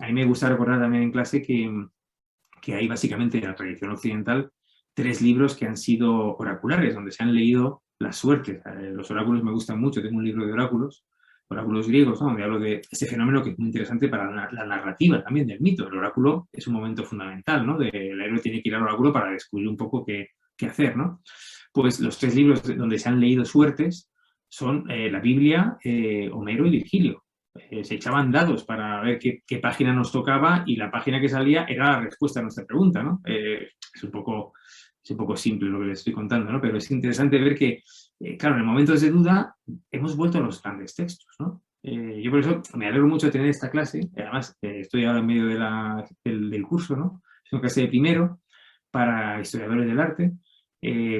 A mí me gusta recordar también en clase que hay básicamente en la tradición occidental 3 libros que han sido oraculares, donde se han leído las suertes. Los oráculos me gustan mucho, tengo un libro de oráculos griegos, ¿no? Donde hablo de este fenómeno que es muy interesante para la narrativa también del mito. El oráculo es un momento fundamental, ¿no? El héroe tiene que ir al oráculo para descubrir un poco qué hacer, ¿no? Pues los 3 libros donde se han leído suertes son la Biblia, Homero y Virgilio. Se echaban dados para ver qué página nos tocaba y la página que salía era la respuesta a nuestra pregunta, ¿no? Es un poco simple lo que les estoy contando, ¿no? Pero es interesante ver que, claro, en momentos de duda hemos vuelto a los grandes textos, ¿no? Yo por eso me alegro mucho de tener esta clase, además estoy ahora en medio del curso, ¿no? Es una clase de primero para historiadores del arte,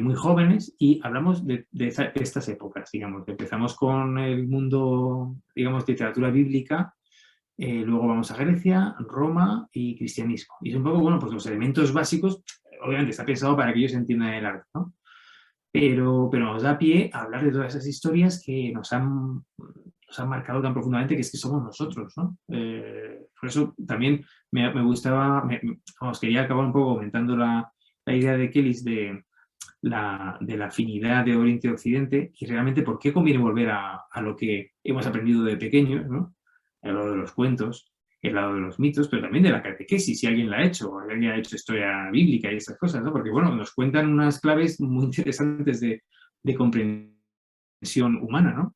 muy jóvenes, y hablamos de estas épocas, digamos. Empezamos con el mundo, digamos, de literatura bíblica, luego vamos a Grecia, Roma y cristianismo. Y es un poco, bueno, pues los elementos básicos, obviamente está pensado para que ellos entiendan el arte, ¿no? Pero nos da pie a hablar de todas esas historias que nos han marcado tan profundamente, que es que somos nosotros, ¿no? Por eso también me gustaba, quería acabar un poco comentando la idea de Kelly de la afinidad de Oriente y Occidente, y realmente por qué conviene volver a lo que hemos aprendido de pequeños, ¿no? El lado de los cuentos, el lado de los mitos, pero también de la catequesis, si alguien la ha hecho, o alguien ha hecho historia bíblica y esas cosas, ¿no? Porque, bueno, nos cuentan unas claves muy interesantes de comprensión humana, ¿no?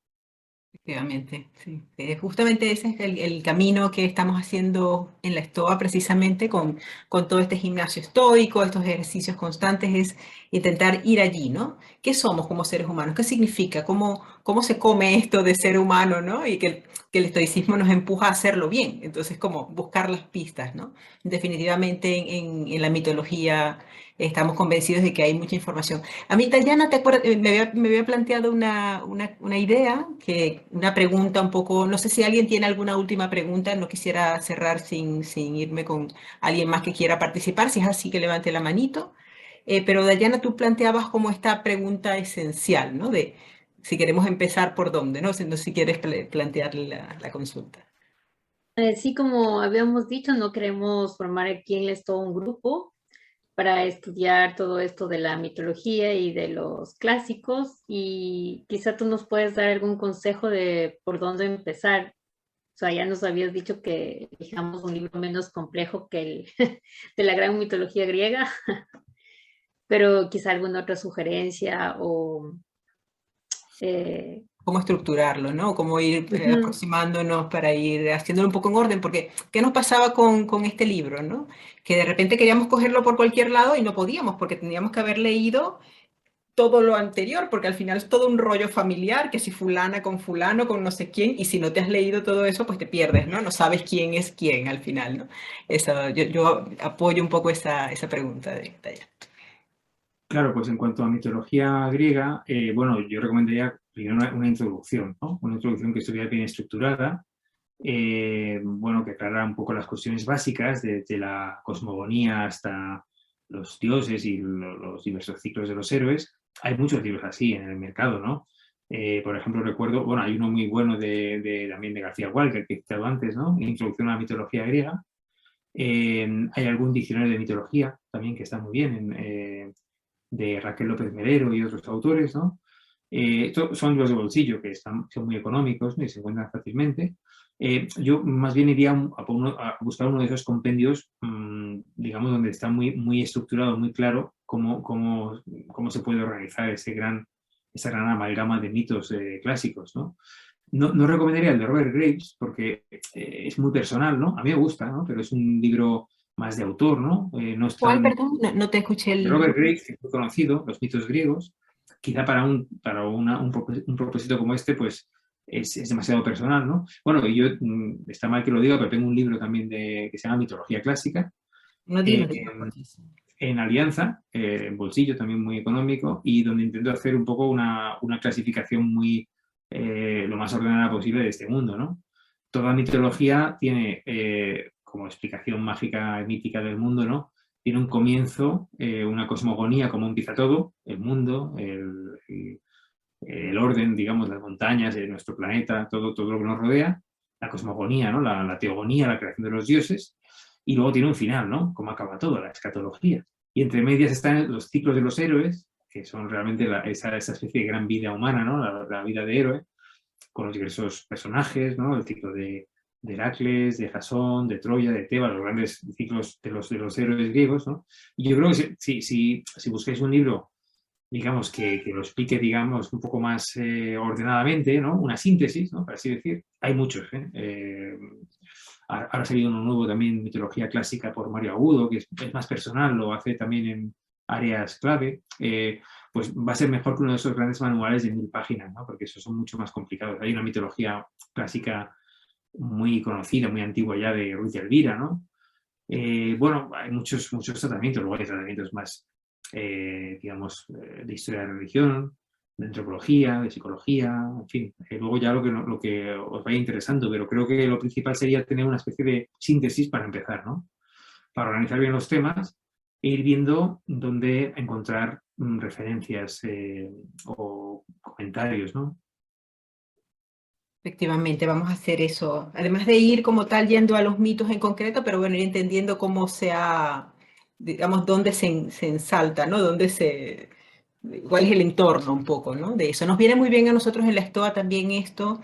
Efectivamente, sí. Justamente ese es el camino que estamos haciendo en la Estoa, precisamente con todo este gimnasio estoico, estos ejercicios constantes, es intentar ir allí, ¿no? ¿Qué somos como seres humanos? ¿Qué significa? ¿Cómo se come esto de ser humano, ¿no? Y que el estoicismo nos empuja a hacerlo bien. Entonces, como buscar las pistas, ¿no? Definitivamente en la mitología estamos convencidos de que hay mucha información. A mí, Dayana, ¿te acuerdas? Me había planteado una idea, una pregunta un poco, no sé si alguien tiene alguna última pregunta, no quisiera cerrar sin irme con alguien más que quiera participar, si es así que levante la manito. Pero Dayana, tú planteabas como esta pregunta esencial, ¿no? De si queremos empezar por dónde, ¿no? Si quieres plantear la consulta. Sí, como habíamos dicho, no queremos formar aquí en esto un grupo para estudiar todo esto de la mitología y de los clásicos, y quizá tú nos puedes dar algún consejo de por dónde empezar. O sea, ya nos habías dicho que elijamos un libro menos complejo que el de la gran mitología griega, pero quizá alguna otra sugerencia o... Cómo estructurarlo, ¿no? Cómo ir aproximándonos para ir haciéndolo un poco en orden, porque ¿qué nos pasaba con este libro, ¿no? Que de repente queríamos cogerlo por cualquier lado y no podíamos, porque teníamos que haber leído todo lo anterior, porque al final es todo un rollo familiar, que si fulana con fulano, con no sé quién, y si no te has leído todo eso, pues te pierdes, ¿no? No sabes quién es quién al final, ¿no? Eso, yo apoyo un poco esa pregunta de Dayana. Claro, pues en cuanto a mitología griega, bueno, yo recomendaría primero una introducción, ¿no? Una introducción que estuviera bien estructurada, bueno, que aclarara un poco las cuestiones básicas, desde la cosmogonía hasta los dioses y los diversos ciclos de los héroes. Hay muchos libros así en el mercado, ¿no? Por ejemplo, recuerdo, bueno, hay uno muy bueno también de García Walker, que he citado antes, ¿no? Introducción a la mitología griega. Hay algún diccionario de mitología también que está muy bien, de Raquel López Melero y otros autores, ¿no? Son libros de bolsillo que son muy económicos, ¿no? Y se encuentran fácilmente. Yo más bien iría a buscar uno de esos compendios, digamos, donde está muy estructurado, muy claro cómo se puede organizar esa gran amalgama de mitos clásicos, ¿no? No recomendaría el de Robert Graves porque es muy personal, ¿no? A mí me gusta, ¿no? Pero es un libro más de autor, ¿no? No es ¿Cuál, tan... perdón? No te escuché el... Robert Graves, que es muy conocido, los mitos griegos, quizá para un propósito como este, pues es demasiado personal, ¿no? Bueno, y yo, está mal que lo diga, pero tengo un libro también que se llama Mitología Clásica, No, dime. en Alianza, en bolsillo también muy económico, y donde intento hacer un poco una clasificación lo más ordenada posible de este mundo, ¿no? Toda mitología tiene, como explicación mágica y mítica del mundo, ¿no? Tiene un comienzo, una cosmogonía, como empieza todo, el mundo, el orden, digamos, las montañas, nuestro planeta, todo lo que nos rodea, la cosmogonía, ¿no? La teogonía, la creación de los dioses, y luego tiene un final, ¿no? Cómo acaba todo, la escatología. y entre medias están los ciclos de los héroes, que son realmente esa especie de gran vida humana, ¿no? La vida de héroe, con los diversos personajes, ¿no? El ciclo de Heracles, de Jasón, de Troya, de Tebas, los grandes ciclos de los héroes griegos, ¿no? Y yo creo que si buscáis un libro, digamos, que lo explique, digamos, un poco más ordenadamente, ¿no? Una síntesis, ¿no? Para así decir, hay muchos, ¿eh? Ahora ha salido uno nuevo también, Mitología Clásica, por Mario Agudo, que es más personal, lo hace también en áreas clave. Pues va a ser mejor que uno de esos grandes manuales de 1000 páginas, ¿no? Porque esos son mucho más complicados. Hay una mitología clásica muy conocida, muy antigua ya, de Ruiz de Elvira, ¿no? Bueno, hay muchos tratamientos, luego hay tratamientos más, digamos, de historia de la religión, de antropología, de psicología, en fin. Luego ya lo que os vaya interesando, pero creo que lo principal sería tener una especie de síntesis para empezar, ¿no? Para organizar bien los temas e ir viendo dónde encontrar referencias o comentarios, ¿no? Efectivamente, vamos a hacer eso. Además de ir como tal yendo a los mitos en concreto, pero bueno, ir entendiendo cómo digamos, dónde se ensalta, ¿no? Cuál es el entorno un poco, ¿no? De eso. Nos viene muy bien a nosotros en la Stoa también esto,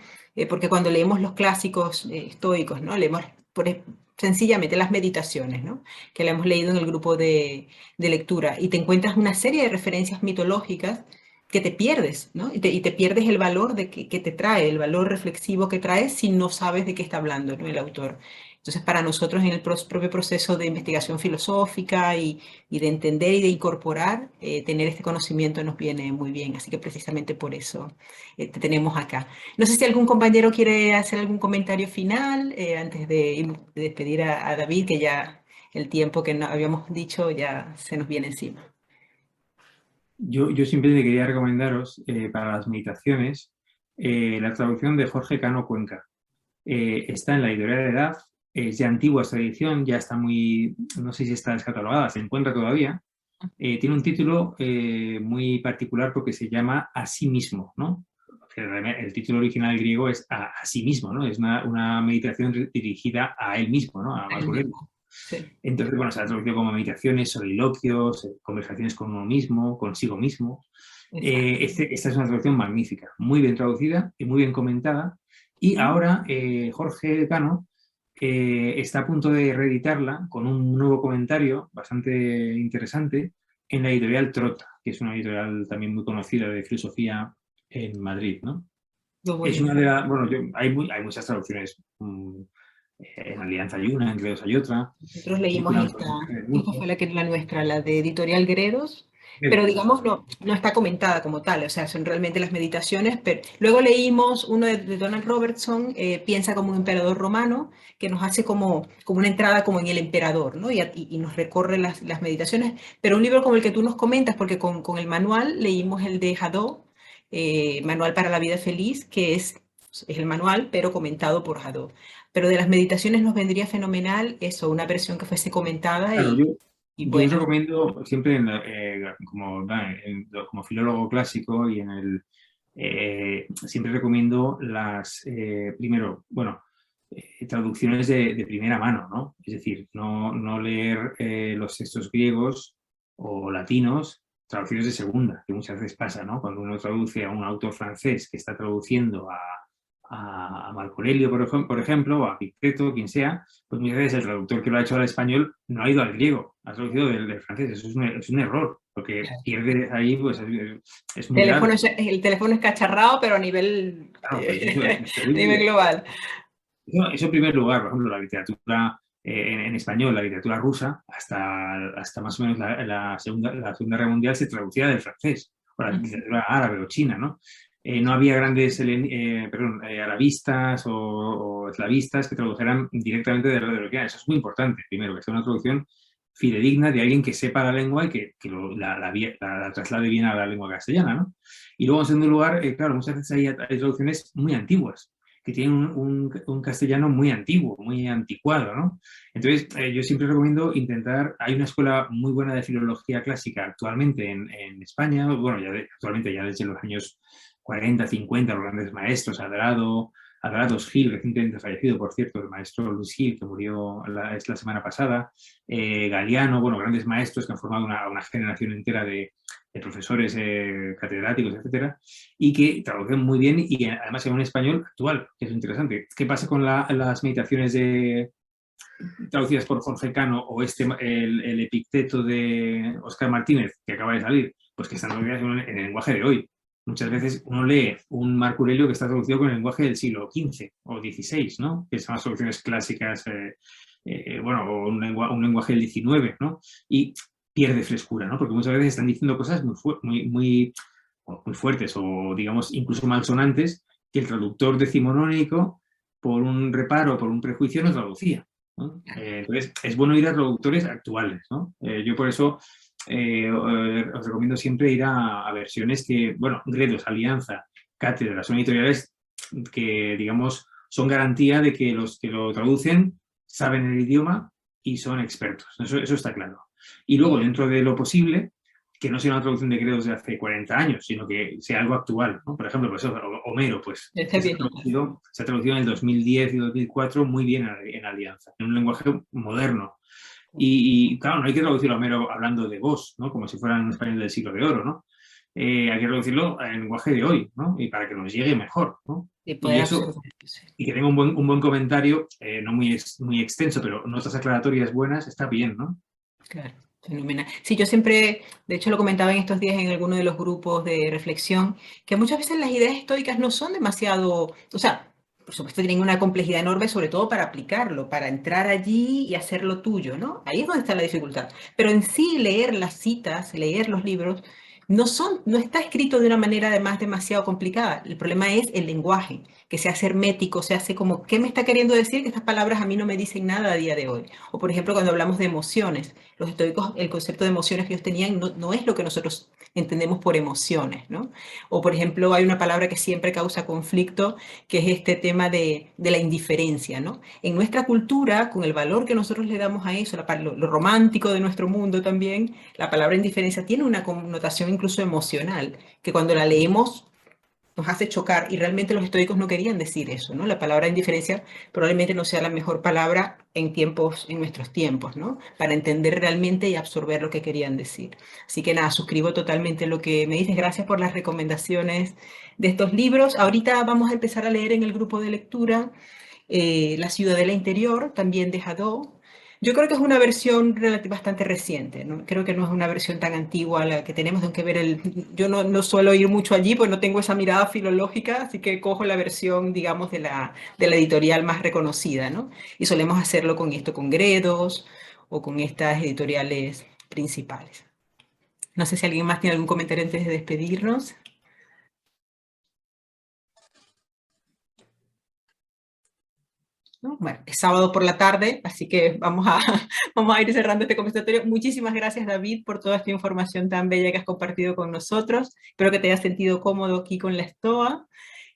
porque cuando leemos los clásicos estoicos, ¿no? Leemos sencillamente las meditaciones, ¿no? Que la hemos leído en el grupo de lectura y te encuentras una serie de referencias mitológicas que te pierdes, ¿no? Y te pierdes el valor que te trae, el valor reflexivo que trae si no sabes de qué está hablando, ¿no? El autor. Entonces, para nosotros en el propio proceso de investigación filosófica y de entender y de incorporar, tener este conocimiento nos viene muy bien. Así que precisamente por eso te tenemos acá. No sé si algún compañero quiere hacer algún comentario final antes de despedir a David, que ya el tiempo que habíamos dicho ya se nos viene encima. Yo simplemente quería recomendaros para las meditaciones la traducción de Jorge Cano Cuenca. Está en la editorial de Edad, es ya antigua esta edición, ya está muy, no sé si está descatalogada, se encuentra todavía. Tiene un título muy particular porque se llama A sí mismo, ¿no? El título original griego es a sí mismo, ¿no? Es una meditación dirigida a él mismo, ¿no? A Marco Aurelio. Sí. Entonces, bueno, se ha traducido como meditaciones, soliloquios, conversaciones con uno mismo, consigo mismo. Esta es una traducción magnífica, muy bien traducida y muy bien comentada. Y ahora Jorge Cano está a punto de reeditarla con un nuevo comentario bastante interesante en la editorial Trota, que es una editorial también muy conocida de filosofía en Madrid, ¿no? Es una de las, bueno, hay muchas traducciones. En Alianza hay una, en Gredos hay otra. Nosotros leímos esta fue la nuestra, la de Editorial Gredos, pero digamos no está comentada como tal, o sea, son realmente las meditaciones. Pero luego leímos uno de Donald Robertson, Piensa como un emperador romano, que nos hace como una entrada como en el emperador, ¿no? Y nos recorre las meditaciones, pero un libro como el que tú nos comentas, porque con el manual leímos el de Hadot, Manual para la vida feliz, que es el manual, pero comentado por Hadot. Pero de las meditaciones nos vendría fenomenal eso, una versión que fuese comentada. Claro, y yo bueno. recomiendo siempre como filólogo clásico y siempre recomiendo primero, bueno, traducciones de primera mano, ¿no? Es decir, no leer los textos griegos o latinos, traducciones de segunda, que muchas veces pasa, ¿no? Cuando uno traduce a un autor francés que está traduciendo a Marco Aurelio, por ejemplo, o a Picteto, quien sea, pues muchas veces el traductor que lo ha hecho al español no ha ido al griego, ha traducido del francés. Eso es un error, porque pierde ahí, pues es muy grave. El teléfono es cacharrado, pero a nivel, claro, pues nivel global. Eso en primer lugar, por ejemplo, la literatura en español, la literatura rusa, hasta más o menos la Segunda Guerra Mundial se traducía del francés, o la literatura árabe o china, ¿no? No había grandes arabistas o eslavistas que tradujeran directamente de lo que era. Eso es muy importante, primero, que sea una traducción fidedigna de alguien que sepa la lengua y que la traslade bien a la lengua castellana, ¿no? Y luego, en segundo lugar, claro, muchas veces hay traducciones muy antiguas, que tienen un castellano muy antiguo, muy anticuado, ¿no? Entonces, yo siempre recomiendo hay una escuela muy buena de filología clásica actualmente en España, bueno, actualmente ya desde los años 40, 50, los grandes maestros, Adrado, a Grados Gil, recientemente fallecido, por cierto, el maestro Luis Gil, que murió la semana pasada, Galiano, bueno, grandes maestros que han formado una generación entera de profesores catedráticos, etcétera, y que traducen muy bien y además en un español actual, que es interesante. ¿Qué pasa con las meditaciones traducidas por Jorge Cano o el Epicteto de Óscar Martínez, que acaba de salir? Pues que están traducidas en el lenguaje de hoy. Muchas veces uno lee un Marco Aurelio que está traducido con el lenguaje del siglo XV o XVI, ¿no? Que son las traducciones clásicas, bueno, o un lenguaje del XIX, ¿no? Y pierde frescura, ¿no? Porque muchas veces están diciendo cosas muy fuertes o, digamos, incluso malsonantes que el traductor decimonónico, por un reparo, por un prejuicio, no traducía, ¿no? Entonces, es bueno ir a traductores actuales, ¿no? Yo por eso os recomiendo siempre ir a versiones que, bueno, Gredos, Alianza, Cátedra, son editoriales que, digamos, son garantía de que los que lo traducen saben el idioma y son expertos. Eso está claro. Y luego, dentro de lo posible, que no sea una traducción de Gredos de hace 40 años, sino que sea algo actual, ¿no? Por ejemplo, pues Homero, pues, se ha traducido en el 2010 y 2004 muy bien en Alianza, en un lenguaje moderno. Y claro, no hay que traducirlo a Homero hablando de vos, ¿no? Como si fuera un español del siglo de oro, ¿no? Hay que traducirlo en lenguaje de hoy, ¿no? Y para que nos llegue mejor, ¿no? Y que tenga un buen comentario, no muy extenso, pero notas aclaratorias buenas, está bien, ¿no? Claro, fenomenal. Sí, yo siempre, de hecho lo comentaba en estos días en alguno de los grupos de reflexión, que muchas veces las ideas estoicas no son demasiado, o sea, por supuesto tienen una complejidad enorme, sobre todo para aplicarlo, para entrar allí y hacerlo tuyo, ¿no? Ahí es donde está la dificultad. Pero en sí leer las citas, leer los libros, no está escrito de una manera además demasiado complicada. El problema es el lenguaje, que se hace hermético, se hace como, ¿qué me está queriendo decir? Que estas palabras a mí no me dicen nada a día de hoy. O por ejemplo, cuando hablamos de emociones, los estoicos, el concepto de emociones que ellos tenían no es lo que nosotros entendemos por emociones, ¿no? O por ejemplo, hay una palabra que siempre causa conflicto, que es este tema de la indiferencia, ¿no? En nuestra cultura, con el valor que nosotros le damos a eso, lo romántico de nuestro mundo también, la palabra indiferencia tiene una connotación incluso emocional, que cuando la leemos nos hace chocar y realmente los estoicos no querían decir eso, ¿no? La palabra indiferencia probablemente no sea la mejor palabra en nuestros tiempos, ¿no? Para entender realmente y absorber lo que querían decir. Así que nada, suscribo totalmente lo que me dices. Gracias por las recomendaciones de estos libros. Ahorita vamos a empezar a leer en el grupo de lectura La Ciudadela Interior, también de Hadot. Yo creo que es una versión bastante reciente, ¿no? Creo que no es una versión tan antigua a la que tenemos, aunque ver yo no suelo ir mucho allí, pues no tengo esa mirada filológica, así que cojo la versión, digamos, de la editorial más reconocida, ¿no? Y solemos hacerlo con esto, con Gredos o con estas editoriales principales. No sé si alguien más tiene algún comentario antes de despedirnos. ¿No? Bueno, es sábado por la tarde, así que vamos a ir cerrando este conversatorio. Muchísimas gracias, David, por toda esta información tan bella que has compartido con nosotros. Espero que te hayas sentido cómodo aquí con la Stoa.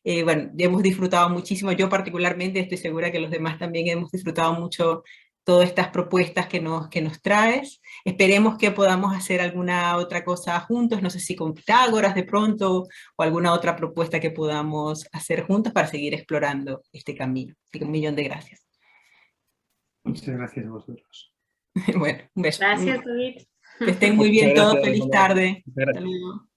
Bueno, ya hemos disfrutado muchísimo, yo particularmente, estoy segura que los demás también hemos disfrutado mucho todas estas propuestas que nos traes. Esperemos que podamos hacer alguna otra cosa juntos, no sé si con Pitágoras de pronto, o alguna otra propuesta que podamos hacer juntos para seguir explorando este camino. Así que 1.000.000 de gracias. Muchas gracias a vosotros. Bueno, un beso. Gracias, David. Que estén muy bien todos. Feliz Gracias, tarde. Gracias. Hasta luego.